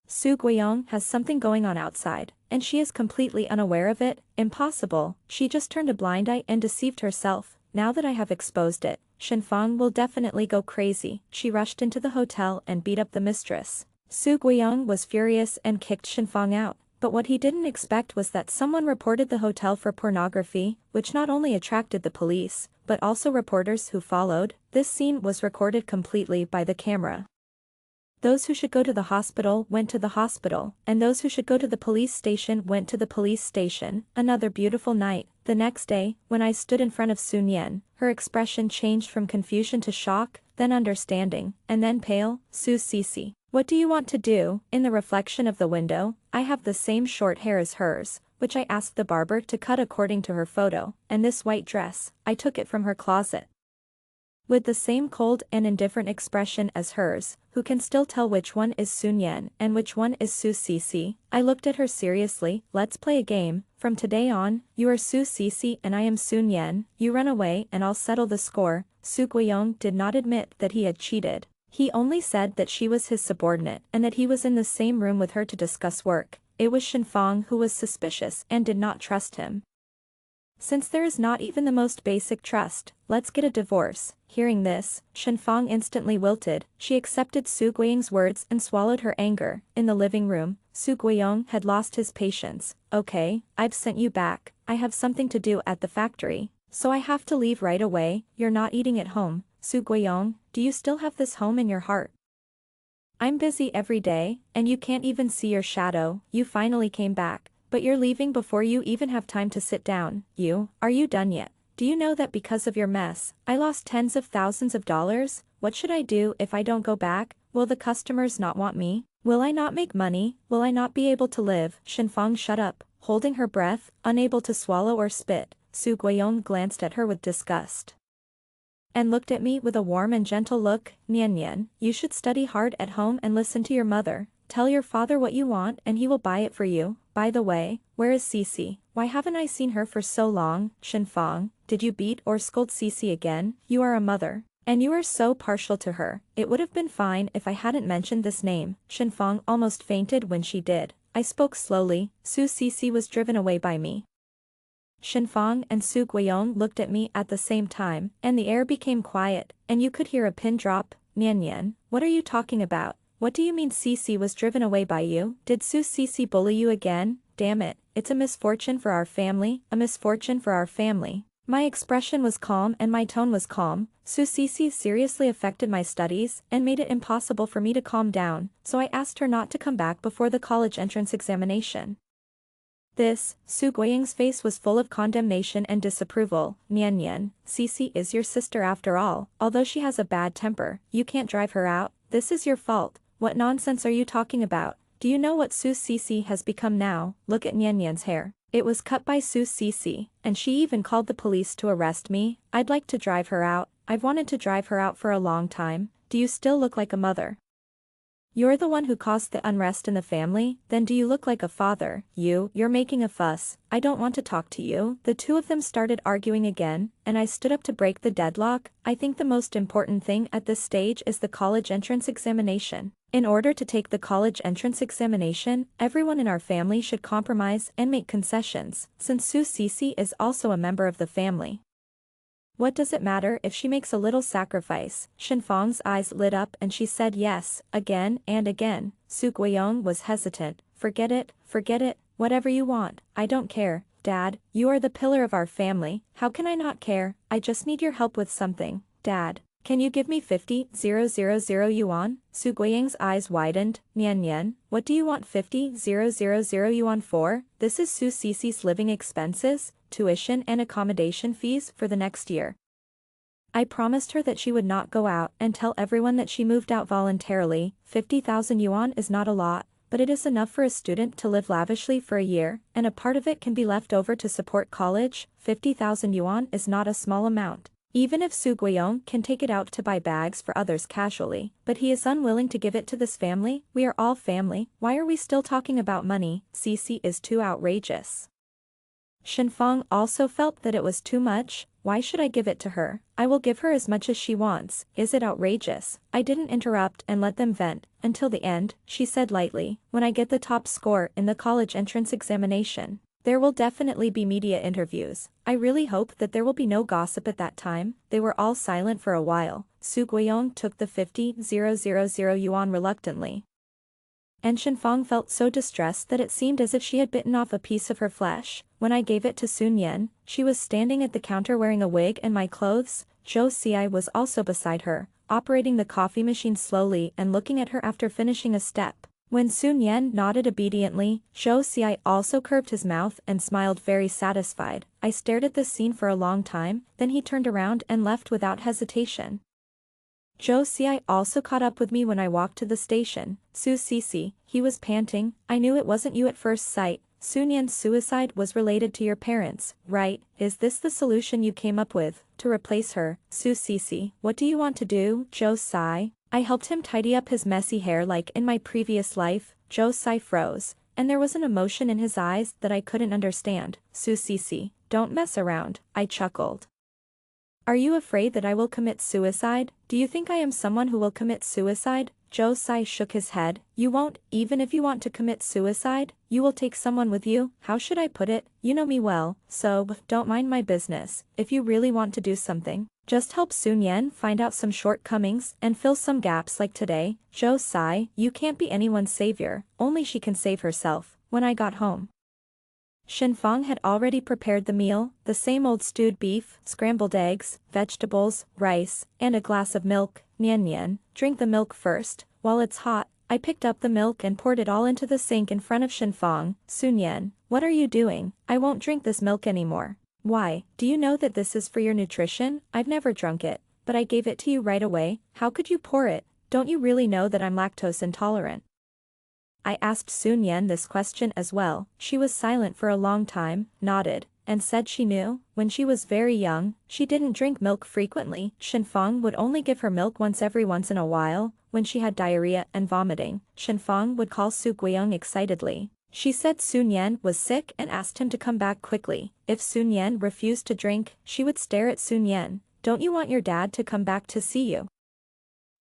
Su Guiyong has something going on outside, and she is completely unaware of it. Impossible. She just turned a blind eye and deceived herself. Now that I have exposed it, Shenfang will definitely go crazy. She rushed into the hotel and beat up the mistress. Su Guiyong was furious and kicked Shenfang out, but what he didn't expect was that someone reported the hotel for pornography, which not only attracted the police, but also reporters who followed. This scene was recorded completely by the camera. Those who should go to the hospital went to the hospital, and those who should go to the police station went to the police station. Another beautiful night. The next day, when I stood in front of Sun Yan, her expression changed from confusion to shock, then understanding, and then pale. Su Cece, what do you want to do? In the reflection of the window, I have the same short hair as hers, which I asked the barber to cut according to her photo, and this white dress, I took it from her closet. With the same cold and indifferent expression as hers, who can still tell which one is Sun Yan and which one is Su Cece? I looked at her seriously. Let's play a game. From today on, you are Su Cece and I am Sun Yan. You run away and I'll settle the score. Su Guiyong did not admit that he had cheated. He only said that she was his subordinate and that he was in the same room with her to discuss work. It was Shenfang who was suspicious and did not trust him. Since there is not even the most basic trust, let's get a divorce. Hearing this, Shenfang instantly wilted. She accepted Su Guiyong's words and swallowed her anger. In the living room, Su Guiyong had lost his patience. Okay, I've sent you back. I have something to do at the factory, so I have to leave right away. You're not eating at home. Su Guiyong, do you still have this home in your heart? I'm busy every day, and you can't even see your shadow. You finally came back. But you're leaving before you even have time to sit down. Are you done yet? Do you know that because of your mess, I lost tens of thousands of dollars? What should I do if I don't go back? Will the customers not want me? Will I not make money? Will I not be able to live? Shenfang shut up, holding her breath, unable to swallow or spit. Su Guiyong glanced at her with disgust and looked at me with a warm and gentle look. Nian Nian, you should study hard at home and listen to your mother. Tell your father what you want and he will buy it for you. By the way, where is Cici? Why haven't I seen her for so long? Shenfang, did you beat or scold Cici again? You are a mother. And you are so partial to her. It would have been fine if I hadn't mentioned this name. Shenfang almost fainted when she did. I spoke slowly. Su Cici was driven away by me. Shenfang and Su Guiyong looked at me at the same time, and the air became quiet, and you could hear a pin drop. Nian Nian, what are you talking about? What do you mean Cici was driven away by you? Did Su Cici bully you again? Damn it, it's a misfortune for our family, a misfortune for our family. My expression was calm and my tone was calm. Su Cici seriously affected my studies and made it impossible for me to calm down, so I asked her not to come back before the college entrance examination. Su Guiying's face was full of condemnation and disapproval. Nian Nian, Cici is your sister after all. Although she has a bad temper, you can't drive her out. This is your fault. What nonsense are you talking about? Do you know what Su Cici has become now? Look at Nian Nian's hair. It was cut by Su Cici, and she even called the police to arrest me. I'd like to drive her out. I've wanted to drive her out for a long time. Do you still look like a mother? You're the one who caused the unrest in the family, then do you look like a father? You're making a fuss. I don't want to talk to you. The two of them started arguing again, and I stood up to break the deadlock. I think the most important thing at this stage is the college entrance examination. In order to take the college entrance examination, everyone in our family should compromise and make concessions, since Su Cici is also a member of the family. What does it matter if she makes a little sacrifice? Shenfang's eyes lit up and she said yes, again and again. Su Guiyong was hesitant. Forget it, whatever you want, I don't care. Dad, you are the pillar of our family, how can I not care? I just need your help with something. Dad, can you give me 50,000 yuan? Su Guiying's eyes widened. Nian Nian, what do you want 50,000 yuan for? This is Su Cici's living expenses, tuition and accommodation fees for the next year. I promised her that she would not go out and tell everyone that she moved out voluntarily. 50,000 yuan is not a lot, but it is enough for a student to live lavishly for a year, and a part of it can be left over to support college. 50,000 yuan is not a small amount. Even if Su Guiyong can take it out to buy bags for others casually, but he is unwilling to give it to this family. We are all family, why are we still talking about money? Cici is too outrageous. Shenfang also felt that it was too much. Why should I give it to her? I will give her as much as she wants. Is it outrageous? I didn't interrupt and let them vent until the end. She said lightly, when I get the top score in the college entrance examination, there will definitely be media interviews. I really hope that there will be no gossip at that time. They were all silent for a while. Su Guiyong took the 50,000 yuan reluctantly. And Shenfang felt so distressed that it seemed as if she had bitten off a piece of her flesh. When I gave it to Sun Yan, she was standing at the counter wearing a wig and my clothes. Zhou Xi was also beside her, operating the coffee machine slowly and looking at her after finishing a step. When Sun Yan nodded obediently, Zhou Xi also curved his mouth and smiled very satisfied. I stared at this scene for a long time, then he turned around and left without hesitation. Zhou Xi also caught up with me when I walked to the station. Su Cici, he was panting, I knew it wasn't you at first sight. Sun Yan's suicide was related to your parents, right? Is this the solution you came up with, to replace her? Su Cici, what do you want to do? Zhou Xi, I helped him tidy up his messy hair like in my previous life. Zhou Xi froze, and there was an emotion in his eyes that I couldn't understand. Su Cici, don't mess around, I chuckled. Are you afraid that I will commit suicide? Do you think I am someone who will commit suicide? Zhou Xi shook his head. You won't, even if you want to commit suicide, you will take someone with you. How should I put it? You know me well, so don't mind my business. If you really want to do something, just help Sun Yan find out some shortcomings and fill some gaps like today. Zhou Xi, you can't be anyone's savior, only she can save herself. When I got home, Shenfang had already prepared the meal, the same old stewed beef, scrambled eggs, vegetables, rice, and a glass of milk. Nian Nian, drink the milk first. While it's hot, I picked up the milk and poured it all into the sink in front of Shenfang. Sun Yan, what are you doing? I won't drink this milk anymore. Why? Do you know that this is for your nutrition? I've never drunk it, but I gave it to you right away. How could you pour it? Don't you really know that I'm lactose intolerant? I asked Sun Yan this question as well. She was silent for a long time, nodded, and said she knew. When she was very young, she didn't drink milk frequently. Shenfang would only give her milk once in a while. When she had diarrhea and vomiting, Shenfang would call Su Guiyang excitedly. She said Sun Yan was sick and asked him to come back quickly. If Sun Yan refused to drink, she would stare at Sun Yan. "Don't you want your dad to come back to see you?"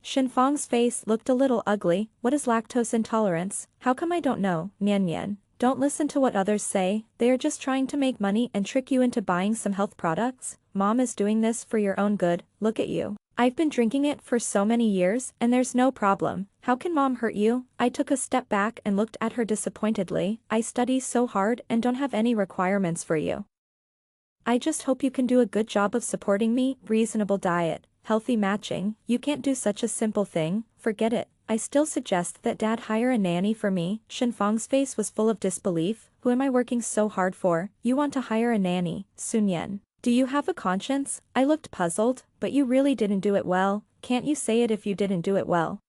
Shenfang's face looked a little ugly. "What is lactose intolerance? How come I don't know?" "Nian Nian, don't listen to what others say, they are just trying to make money and trick you into buying some health products. Mom is doing this for your own good, look at you. I've been drinking it for so many years and there's no problem. How can Mom hurt you?" I took a step back and looked at her disappointedly. "I study so hard and don't have any requirements for you. I just hope you can do a good job of supporting me. Reasonable diet, healthy matching, you can't do such a simple thing, forget it. I still suggest that Dad hire a nanny for me." Shenfang's face was full of disbelief. "Who am I working so hard for? You want to hire a nanny, Sun Yan? Do you have a conscience?" I looked puzzled. "But you really didn't do it well, can't you say it if you didn't do it well?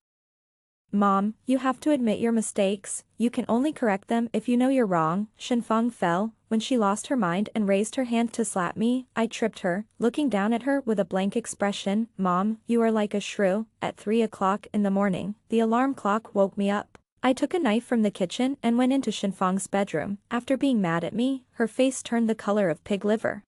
Mom, you have to admit your mistakes, you can only correct them if you know you're wrong." Shenfang fell. When she lost her mind and raised her hand to slap me, I tripped her, looking down at her with a blank expression. "Mom, you are like a shrew." At 3 o'clock in the morning, the alarm clock woke me up. I took a knife from the kitchen and went into Shenfang's bedroom. After being mad at me, her face turned the color of pig liver.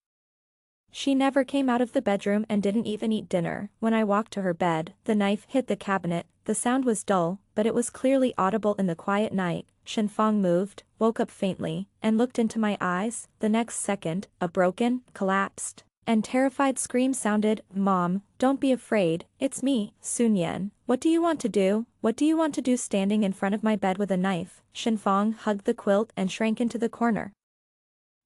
She never came out of the bedroom and didn't even eat dinner. When I walked to her bed, the knife hit the cabinet. The sound was dull, but it was clearly audible in the quiet night. Shenfang moved, woke up faintly, and looked into my eyes. The next second, a broken, collapsed, and terrified scream sounded. "Mom, don't be afraid, it's me, Sun Yan. What do you want to do? What do you want to do standing in front of my bed with a knife?" Shenfang hugged the quilt and shrank into the corner,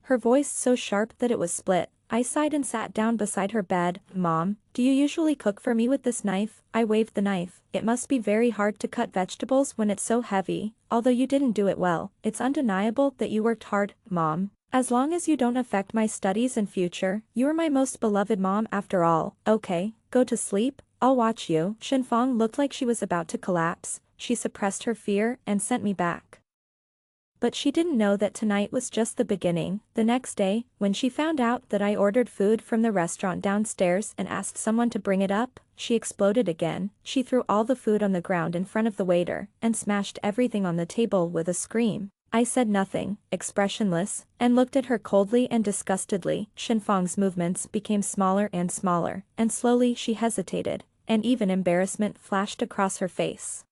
her voice so sharp that it was split. I sighed and sat down beside her bed. "Mom, do you usually cook for me with this knife?" I waved the knife. "It must be very hard to cut vegetables when it's so heavy. Although you didn't do it well, it's undeniable that you worked hard, Mom. As long as you don't affect my studies and future, you are my most beloved mom after all." "Okay, go to sleep, I'll watch you." Shenfang looked like she was about to collapse. She suppressed her fear and sent me back. But she didn't know that tonight was just the beginning. The next day, when she found out that I ordered food from the restaurant downstairs and asked someone to bring it up, she exploded again. She threw all the food on the ground in front of the waiter, and smashed everything on the table with a scream. I said nothing, expressionless, and looked at her coldly and disgustedly. Shenfang's movements became smaller, and slowly she hesitated, and even embarrassment flashed across her face.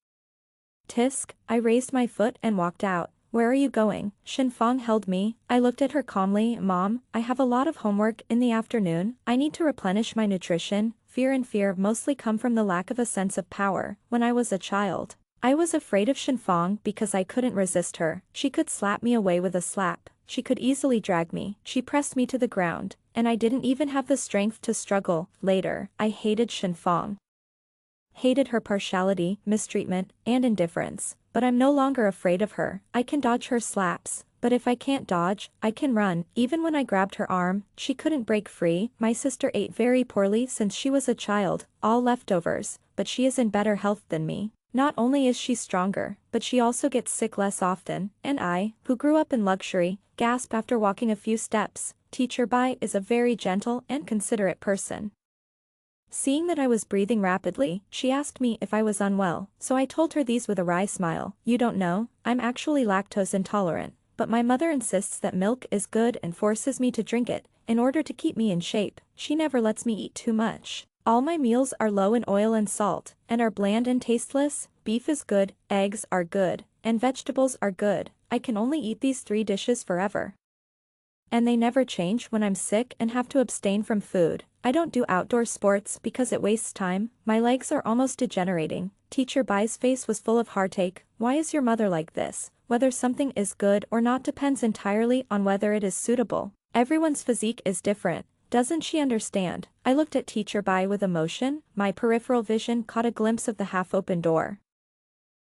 "Tisk," I raised my foot and walked out. "Where are you going?" Shenfang held me. I looked at her calmly. "Mom, I have a lot of homework in the afternoon. I need to replenish my nutrition." Fear mostly come from the lack of a sense of power. When I was a child, I was afraid of Shenfang because I couldn't resist her. She could slap me away with a slap. She could easily drag me. She pressed me to the ground, and I didn't even have the strength to struggle. Later, I hated Shenfang. Hated her partiality, mistreatment, and indifference. But I'm no longer afraid of her. I can dodge her slaps, but if I can't dodge, I can run. Even when I grabbed her arm, she couldn't break free. My sister ate very poorly since she was a child, all leftovers, but she is in better health than me. Not only is she stronger, but she also gets sick less often, and I, who grew up in luxury, gasp after walking a few steps. Teacher Bai is a very gentle and considerate person. Seeing that I was breathing rapidly, she asked me if I was unwell, so I told her these with a wry smile. "You don't know, I'm actually lactose intolerant, but my mother insists that milk is good and forces me to drink it, in order to keep me in shape. She never lets me eat too much. All my meals are low in oil and salt, and are bland and tasteless. Beef is good, eggs are good, and vegetables are good. I can only eat these 3 dishes forever. And they never change when I'm sick and have to abstain from food. I don't do outdoor sports because it wastes time. My legs are almost degenerating." Teacher Bai's face was full of heartache. "Why is your mother like this? Whether something is good or not depends entirely on whether it is suitable. Everyone's physique is different. Doesn't she understand?" I looked at Teacher Bai with emotion. My peripheral vision caught a glimpse of the half-open door.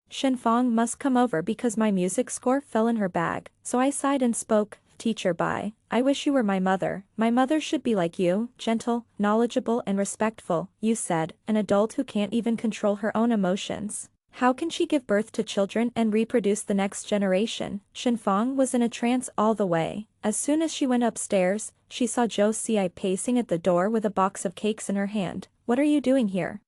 Shenfang must come over because my music score fell in her bag, so I sighed and spoke. "Teacher Bai, I wish you were my mother. My mother should be like you, gentle, knowledgeable and respectful." "You said, an adult who can't even control her own emotions." How can she give birth to children and reproduce the next generation? Shenfang was in a trance all the way. As soon as she went upstairs, she saw Zhou Xi pacing at the door with a box of cakes in her hand. What are you doing here?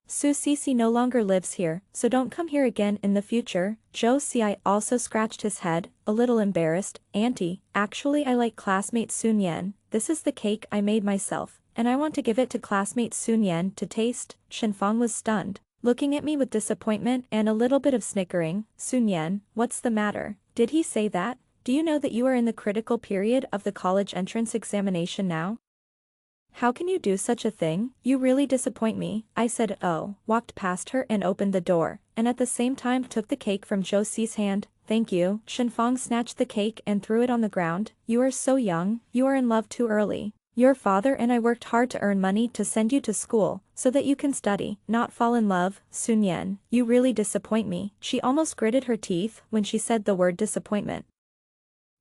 Su Sisi no longer lives here, so don't come here again in the future. Zhou Xi also scratched his head, a little embarrassed. Auntie, actually I like classmate Sun Yan. This is the cake I made myself, and I want to give it to classmate Sun Yan to taste. Shenfang was stunned, looking at me with disappointment and a little bit of snickering. Sun Yan, what's the matter? Did he say that? Do you know that you are in the critical period of the college entrance examination now? How can you do such a thing? You really disappoint me. I said oh, walked past her and opened the door, and at the same time took the cake from Zhou Xi's hand. Thank you. Shenfang snatched the cake and threw it on the ground. You are so young, you are in love too early. Your father and I worked hard to earn money to send you to school, so that you can study, not fall in love. Sun Yan, you really disappoint me. She almost gritted her teeth when she said the word disappointment.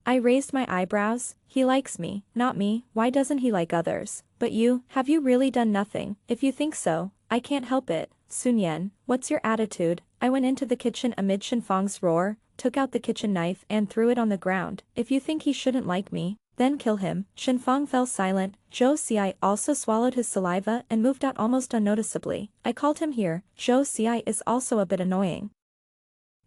I raised my eyebrows. He likes me, not me. Why doesn't he like others? But you, have you really done nothing? If you think so, I can't help it. Sun Yan, what's your attitude? I went into the kitchen amid Shenfang's roar, took out the kitchen knife and threw it on the ground. If you think he shouldn't like me, then kill him. Shenfang fell silent. Zhou Xi also swallowed his saliva and moved out almost unnoticeably. I called him here. Zhou Xi is also a bit annoying.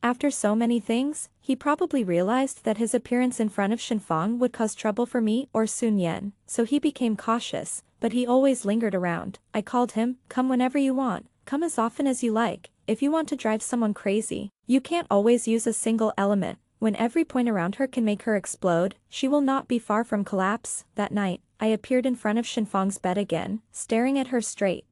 After so many things, he probably realized that his appearance in front of Shenfang would cause trouble for me or Sun Yan, so he became cautious, but he always lingered around. I called him, come whenever you want, come as often as you like. If you want to drive someone crazy, you can't always use a single element. When every point around her can make her explode, she will not be far from collapse. That night, I appeared in front of Shenfang's bed again, staring at her straight.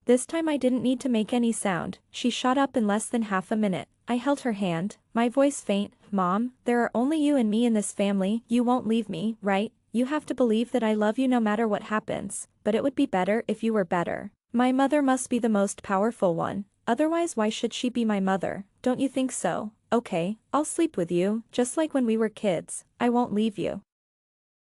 This time I didn't need to make any sound. She shot up in less than half a minute. I held her hand, my voice faint. Mom, there are only you and me in this family. You won't leave me, right? You have to believe that I love you no matter what happens, but it would be better if you were better. My mother must be the most powerful one, otherwise why should she be my mother? Don't you think so? Okay, I'll sleep with you, just like when we were kids. I won't leave you.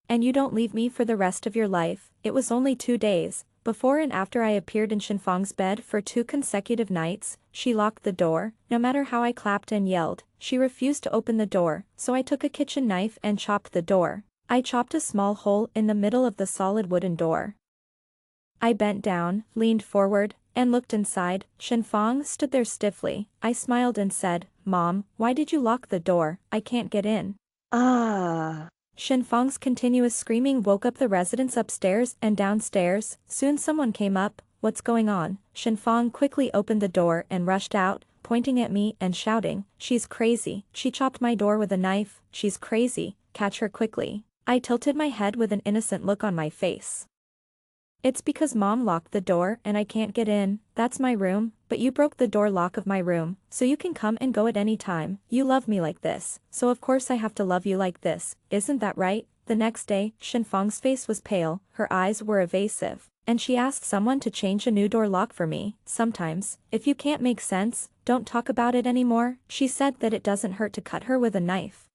And you don't leave me for the rest of your life. It was only 2 days. Before and after I appeared in Shenfang's bed for 2 consecutive nights, she locked the door. No matter how I clapped and yelled, she refused to open the door, so I took a kitchen knife and chopped the door. I chopped a small hole in the middle of the solid wooden door. I bent down, leaned forward, and looked inside. Shenfang stood there stiffly. I smiled and said, Mom, why did you lock the door? I can't get in. Ah. Shenfang's continuous screaming woke up the residents upstairs and downstairs. Soon someone came up. What's going on? Shenfang quickly opened the door and rushed out, pointing at me and shouting, she's crazy. She chopped my door with a knife. She's crazy. Catch her quickly. I tilted my head with an innocent look on my face. It's because Mom locked the door and I can't get in. That's my room, but you broke the door lock of my room, so you can come and go at any time. You love me like this, so of course I have to love you like this. Isn't that right? The next day, Shenfang's face was pale, her eyes were evasive, and she asked someone to change a new door lock for me. Sometimes, if you can't make sense, don't talk about it anymore. She said that it doesn't hurt to cut her with a knife.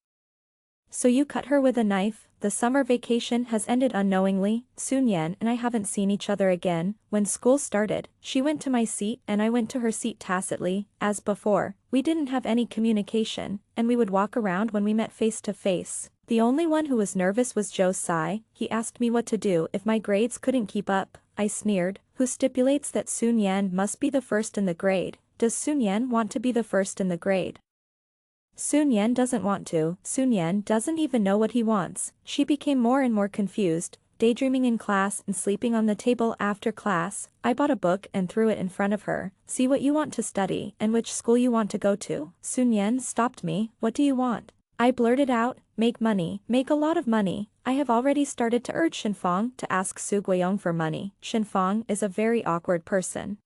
So you cut her with a knife? The summer vacation has ended unknowingly. Sun Yan and I haven't seen each other again. When school started, she went to my seat and I went to her seat tacitly. As before, we didn't have any communication, and we would walk around when we met face to face. The only one who was nervous was Zhou Xi. He asked me what to do if my grades couldn't keep up. I sneered. Who stipulates that Sun Yan must be the first in the grade? Does Sun Yan want to be the first in the grade? Sun Yan doesn't want to. Sun Yan doesn't even know what he wants. She became more and more confused, daydreaming in class and sleeping on the table after class. I bought a book and threw it in front of her. See what you want to study and which school you want to go to. Sun Yan stopped me. What do you want? I blurted out, make money, make a lot of money. I have already started to urge Shenfang to ask Su Guiyong for money. Shenfang is a very awkward person.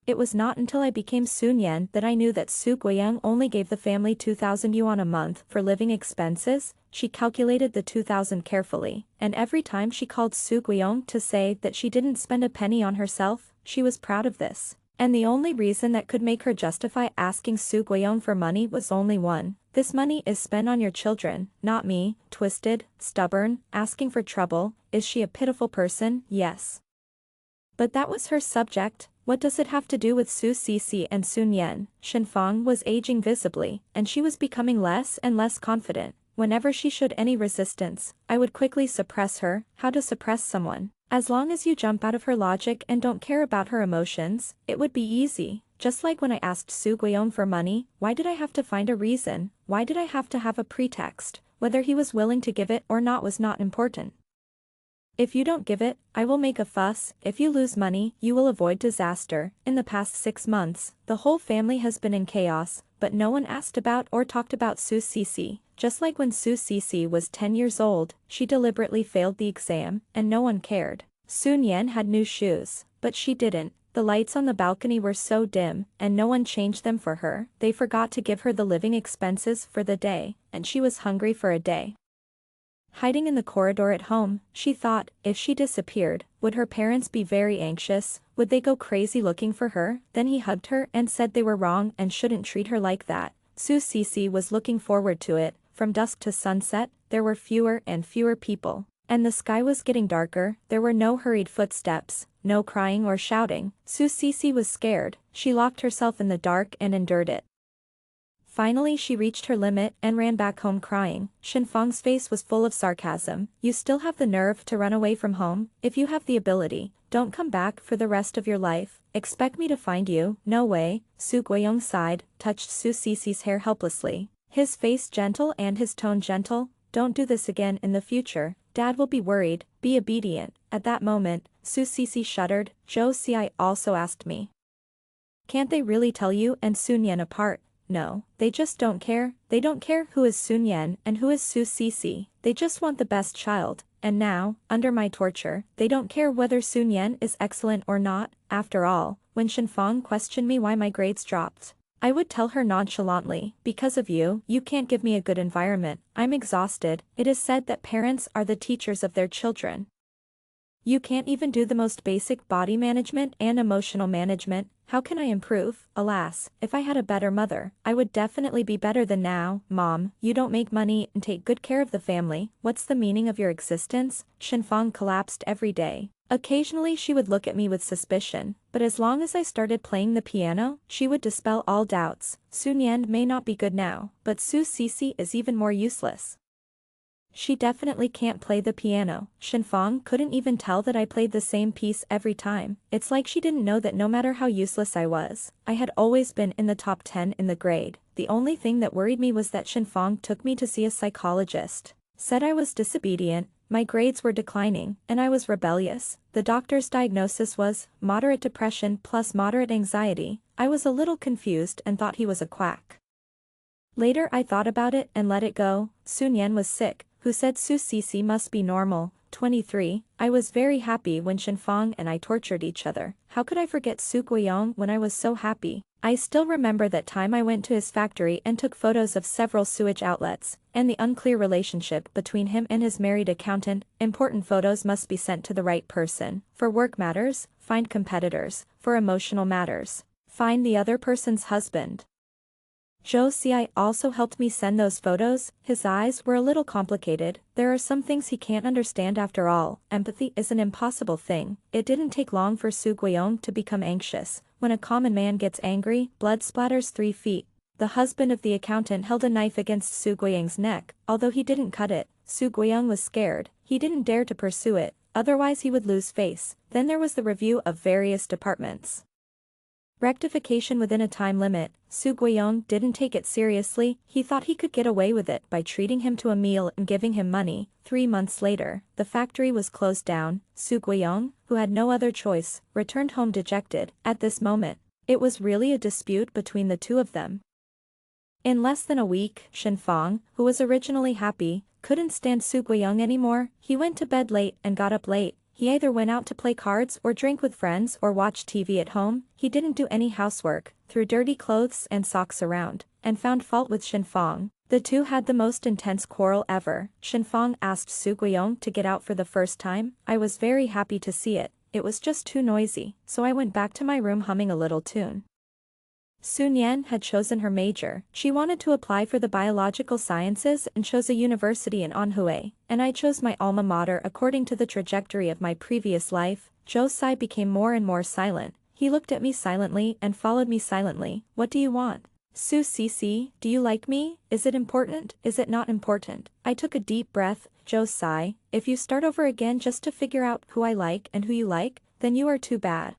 It was not until I became Sun Yan that I knew that Su Guiyang only gave the family 2,000 yuan a month for living expenses. She calculated the 2,000 carefully, and every time she called Su Guiyang to say that she didn't spend a penny on herself, she was proud of this. And the only reason that could make her justify asking Su Guiyang for money was only one. This money is spent on your children, not me. Twisted, stubborn, asking for trouble. Is she a pitiful person? Yes. But that was her subject. What does it have to do with Su Sisi and Sun Yan? Shenfang was aging visibly, and she was becoming less and less confident. Whenever she showed any resistance, I would quickly suppress her. How to suppress someone? As long as you jump out of her logic and don't care about her emotions, it would be easy. Just like when I asked Su Guiyong for money, why did I have to find a reason? Why did I have to have a pretext? Whether he was willing to give it or not was not important. If you don't give it, I will make a fuss. If you lose money, you will avoid disaster. In the past 6 months, the whole family has been in chaos, but no one asked about or talked about Su Sisi. Just like when Su Sisi was 10 years old, she deliberately failed the exam, and no one cared. Sun Yan had new shoes, but she didn't. The lights on the balcony were so dim, and no one changed them for her. They forgot to give her the living expenses for the day, and she was hungry for a day. Hiding in the corridor at home, she thought, if she disappeared, would her parents be very anxious? Would they go crazy looking for her? Then he hugged her and said they were wrong and shouldn't treat her like that. Su Sisi was looking forward to it. From dusk to sunset, there were fewer and fewer people. And the sky was getting darker. There were no hurried footsteps, no crying or shouting. Su Sisi was scared. She locked herself in the dark and endured it. Finally she reached her limit and ran back home crying. Shenfang's face was full of sarcasm. You still have the nerve to run away from home? If you have the ability, don't come back for the rest of your life. Expect me to find you? No way. Su Guiyong sighed, touched Su Sisi's hair helplessly. His face gentle and his tone gentle. Don't do this again in the future. Dad will be worried. Be obedient. At that moment, Su Sisi shuddered. Zhou Xi also asked me. Can't they really tell you and Sun Yan apart? No, they just don't care. They don't care who is Sun Yan and who is Su Sisi. They just want the best child. And now, under my torture, they don't care whether Sun Yan is excellent or not. After all, when Shenfang questioned me why my grades dropped, I would tell her nonchalantly, because of you, you can't give me a good environment. I'm exhausted. It is said that parents are the teachers of their children. You can't even do the most basic body management and emotional management. How can I improve? Alas, if I had a better mother, I would definitely be better than now. Mom, you don't make money and take good care of the family. What's the meaning of your existence? Shenfang collapsed every day. Occasionally she would look at me with suspicion, but as long as I started playing the piano, she would dispel all doubts. Sun Yan may not be good now, but Su Sisi is even more useless. She definitely can't play the piano. Shenfang couldn't even tell that I played the same piece every time. It's like she didn't know that no matter how useless I was, I had always been in the top 10 in the grade. The only thing that worried me was that Shenfang took me to see a psychologist. Said I was disobedient, my grades were declining, and I was rebellious. The doctor's diagnosis was moderate depression plus moderate anxiety. I was a little confused and thought he was a quack. Later I thought about it and let it go. Sun Yan was sick, who said Su Sisi must be normal. 23. I was very happy when Shenfang and I tortured each other. How could I forget Su Guiyong when I was so happy? I still remember that time I went to his factory and took photos of several sewage outlets, and the unclear relationship between him and his married accountant. Important photos must be sent to the right person. For work matters, find competitors. For emotional matters, find the other person's husband. Zhou Xi also helped me send those photos. His eyes were a little complicated. There are some things he can't understand after all. Empathy is an impossible thing. It didn't take long for Su Guiyong to become anxious. When a common man gets angry, blood splatters 3 feet. The husband of the accountant held a knife against Su Guiyong's neck. Although he didn't cut it, Su Guiyong was scared. He didn't dare to pursue it, otherwise he would lose face. Then there was the review of various departments. Rectification within a time limit. Su Guiyong didn't take it seriously. He thought he could get away with it by treating him to a meal and giving him money. 3 months later, the factory was closed down. Su Guiyong, who had no other choice, returned home dejected. At this moment, it was really a dispute between the two of them. In less than a week, Shenfang, who was originally happy, couldn't stand Su Guiyong anymore. He went to bed late and got up late. He either went out to play cards or drink with friends or watch TV at home. He didn't do any housework, threw dirty clothes and socks around, and found fault with Shenfang. The two had the most intense quarrel ever. Shenfang asked Su Guiyong to get out for the first time. I was very happy to see it. It was just too noisy, so I went back to my room humming a little tune. Sun Yan had chosen her major. She wanted to apply for the biological sciences and chose a university in Anhui, and I chose my alma mater according to the trajectory of my previous life. Zhou Xi became more and more silent. He looked at me silently and followed me silently. What do you want? Su Cece, do you like me? Is it important? Is it not important? I took a deep breath. Joe sigh. If you start over again just to figure out who I like and who you like, then you are too bad.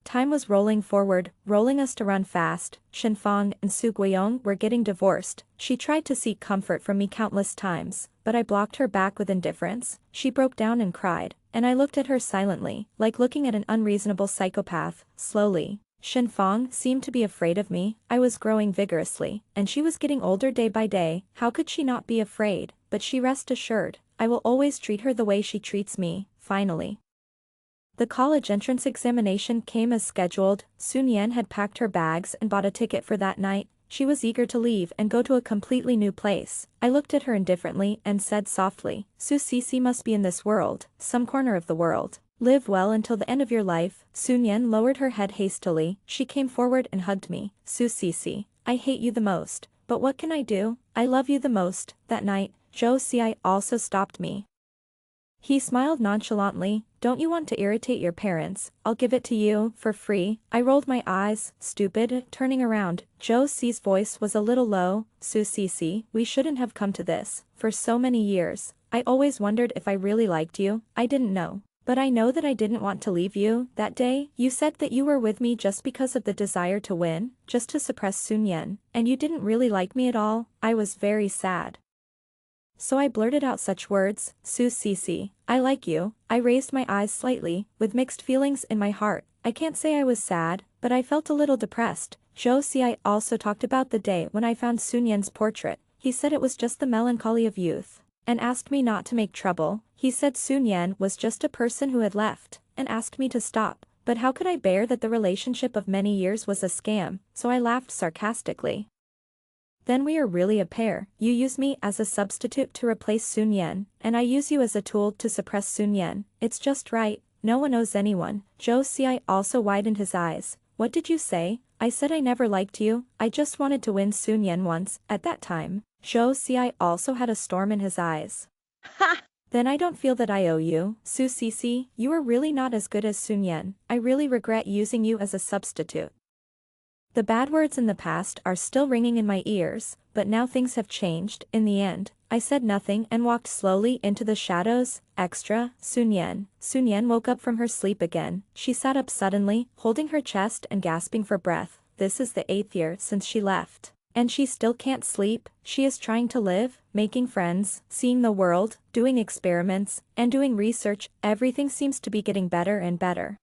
Time was rolling forward, rolling us to run fast. Shenfang and Su Guiyong were getting divorced. She tried to seek comfort from me countless times, but I blocked her back with indifference. She broke down and cried, and I looked at her silently, like looking at an unreasonable psychopath. Slowly, Shenfang seemed to be afraid of me. I was growing vigorously, and she was getting older day by day. How could she not be afraid? But she rest assured, I will always treat her the way she treats me. Finally, the college entrance examination came as scheduled. Sun Yan had packed her bags and bought a ticket for that night. She was eager to leave and go to a completely new place. I looked at her indifferently and said softly, Su Cece must be in this world, some corner of the world. Live well until the end of your life. Sun Yan lowered her head hastily. She came forward and hugged me. Su Cece, I hate you the most, but what can I do? I love you the most. That night, Zhou Xi also stopped me. He smiled nonchalantly. Don't you want to irritate your parents? I'll give it to you, for free. I rolled my eyes, stupid, turning around. Zhou Xi's voice was a little low. Su Cece, we shouldn't have come to this. For so many years, I always wondered if I really liked you. I didn't know. But I know that I didn't want to leave you. That day, you said that you were with me just because of the desire to win, just to suppress Sun Yan, and you didn't really like me at all. I was very sad. So I blurted out such words, Su Cece, I like you. I raised my eyes slightly, with mixed feelings in my heart. I can't say I was sad, but I felt a little depressed. Zhou Xi also talked about the day when I found Sun Yan's portrait. He said it was just the melancholy of youth, and asked me not to make trouble. He said Sun Yan was just a person who had left, and asked me to stop. But how could I bear that the relationship of many years was a scam? So I laughed sarcastically. Then we are really a pair. You use me as a substitute to replace Sun Yan, and I use you as a tool to suppress Sun Yan. It's just right. No one owes anyone. Zhou Xi also widened his eyes. What did you say? I said I never liked you. I just wanted to win Sun Yan once. At that time, Zhou Xi also had a storm in his eyes. Ha! Then I don't feel that I owe you. Su Cece, you are really not as good as Sun Yan. I really regret using you as a substitute. The bad words in the past are still ringing in my ears, but now things have changed. In the end, I said nothing and walked slowly into the shadows. Extra, Sun Yan. Sun Yan woke up from her sleep again. She sat up suddenly, holding her chest and gasping for breath. This is the 8th year since she left. And she still can't sleep. She is trying to live, making friends, seeing the world, doing experiments, and doing research. Everything seems to be getting better and better.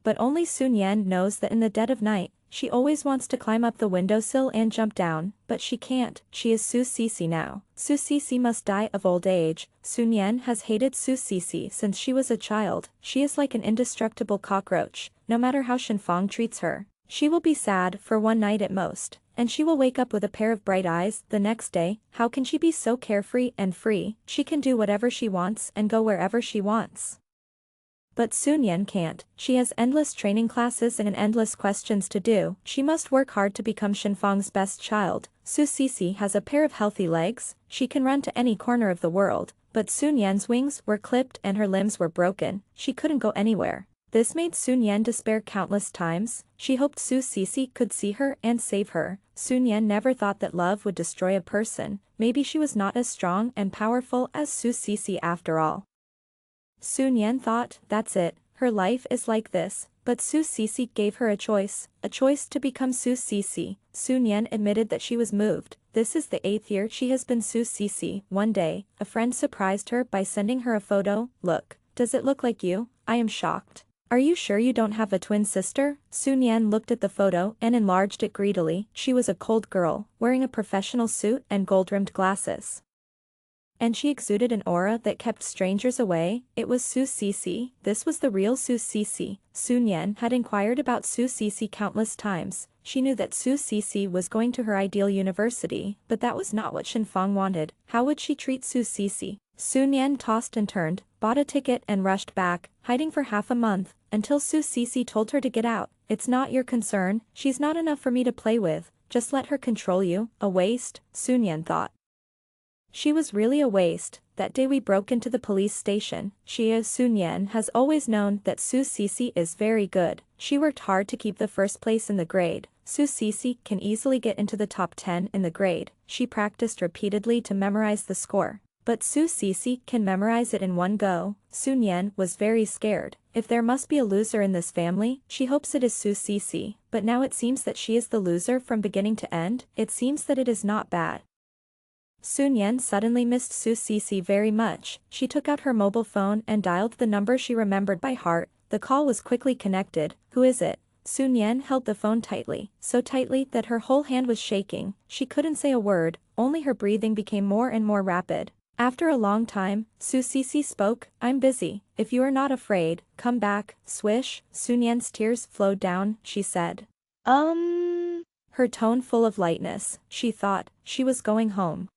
But only Sun Yan knows that in the dead of night, she always wants to climb up the windowsill and jump down, but she can't. She is Su Cece now. Su Cece must die of old age. Sun Yan has hated Su Cece since she was a child. She is like an indestructible cockroach. No matter how Shenfang treats her, she will be sad for one night at most, and she will wake up with a pair of bright eyes the next day. How can she be so carefree and free? She can do whatever she wants and go wherever she wants. But Sun Yan can't. She has endless training classes and endless questions to do. She must work hard to become Shenfang's best child. Su Cece has a pair of healthy legs. She can run to any corner of the world. But Sun Yan's wings were clipped and her limbs were broken. She couldn't go anywhere. This made Sun Yan despair countless times. She hoped Su Cece could see her and save her. Sun Yan never thought that love would destroy a person. Maybe she was not as strong and powerful as Su Cece after all. Sun Yan thought, that's it, her life is like this, but Su Cece gave her a choice to become Su Cece. Sun Yan admitted that she was moved. This is the 8th year she has been Su Cece. One day, a friend surprised her by sending her a photo. Look, does it look like you? I am shocked. Are you sure you don't have a twin sister? Sun Yan looked at the photo and enlarged it greedily. She was a cold girl, wearing a professional suit and gold-rimmed glasses. And she exuded an aura that kept strangers away. It was Su Cece. This was the real Su Cece. Sun Yan had inquired about Su Cece countless times. She knew that Su Cece was going to her ideal university, but that was not what Shenfang wanted. How would she treat Su Cece? Sun Yan tossed and turned, bought a ticket and rushed back, hiding for half a month, until Su Cece told her to get out. It's not your concern. She's not enough for me to play with. Just let her control you. A waste, Sun Yan thought. She was really a waste. That day we broke into the police station. Sun Yan has always known that Su Cece is very good. She worked hard to keep the first place in the grade. Su Cece can easily get into the top 10 in the grade. She practiced repeatedly to memorize the score. But Su Cece can memorize it in one go. Sun Yan was very scared. If there must be a loser in this family, she hopes it is Su Cece. But now it seems that she is the loser from beginning to end. It seems that it is not bad. Sun Yan suddenly missed Su Cece very much. She took out her mobile phone and dialed the number she remembered by heart. The call was quickly connected. Who is it? Sun Yan held the phone tightly, so tightly that her whole hand was shaking. She couldn't say a word, only her breathing became more and more rapid. After a long time, Su Cece spoke. I'm busy. If you are not afraid, come back. Swish. Sun Yan's tears flowed down, she said. Her tone full of lightness. She thought she was going home.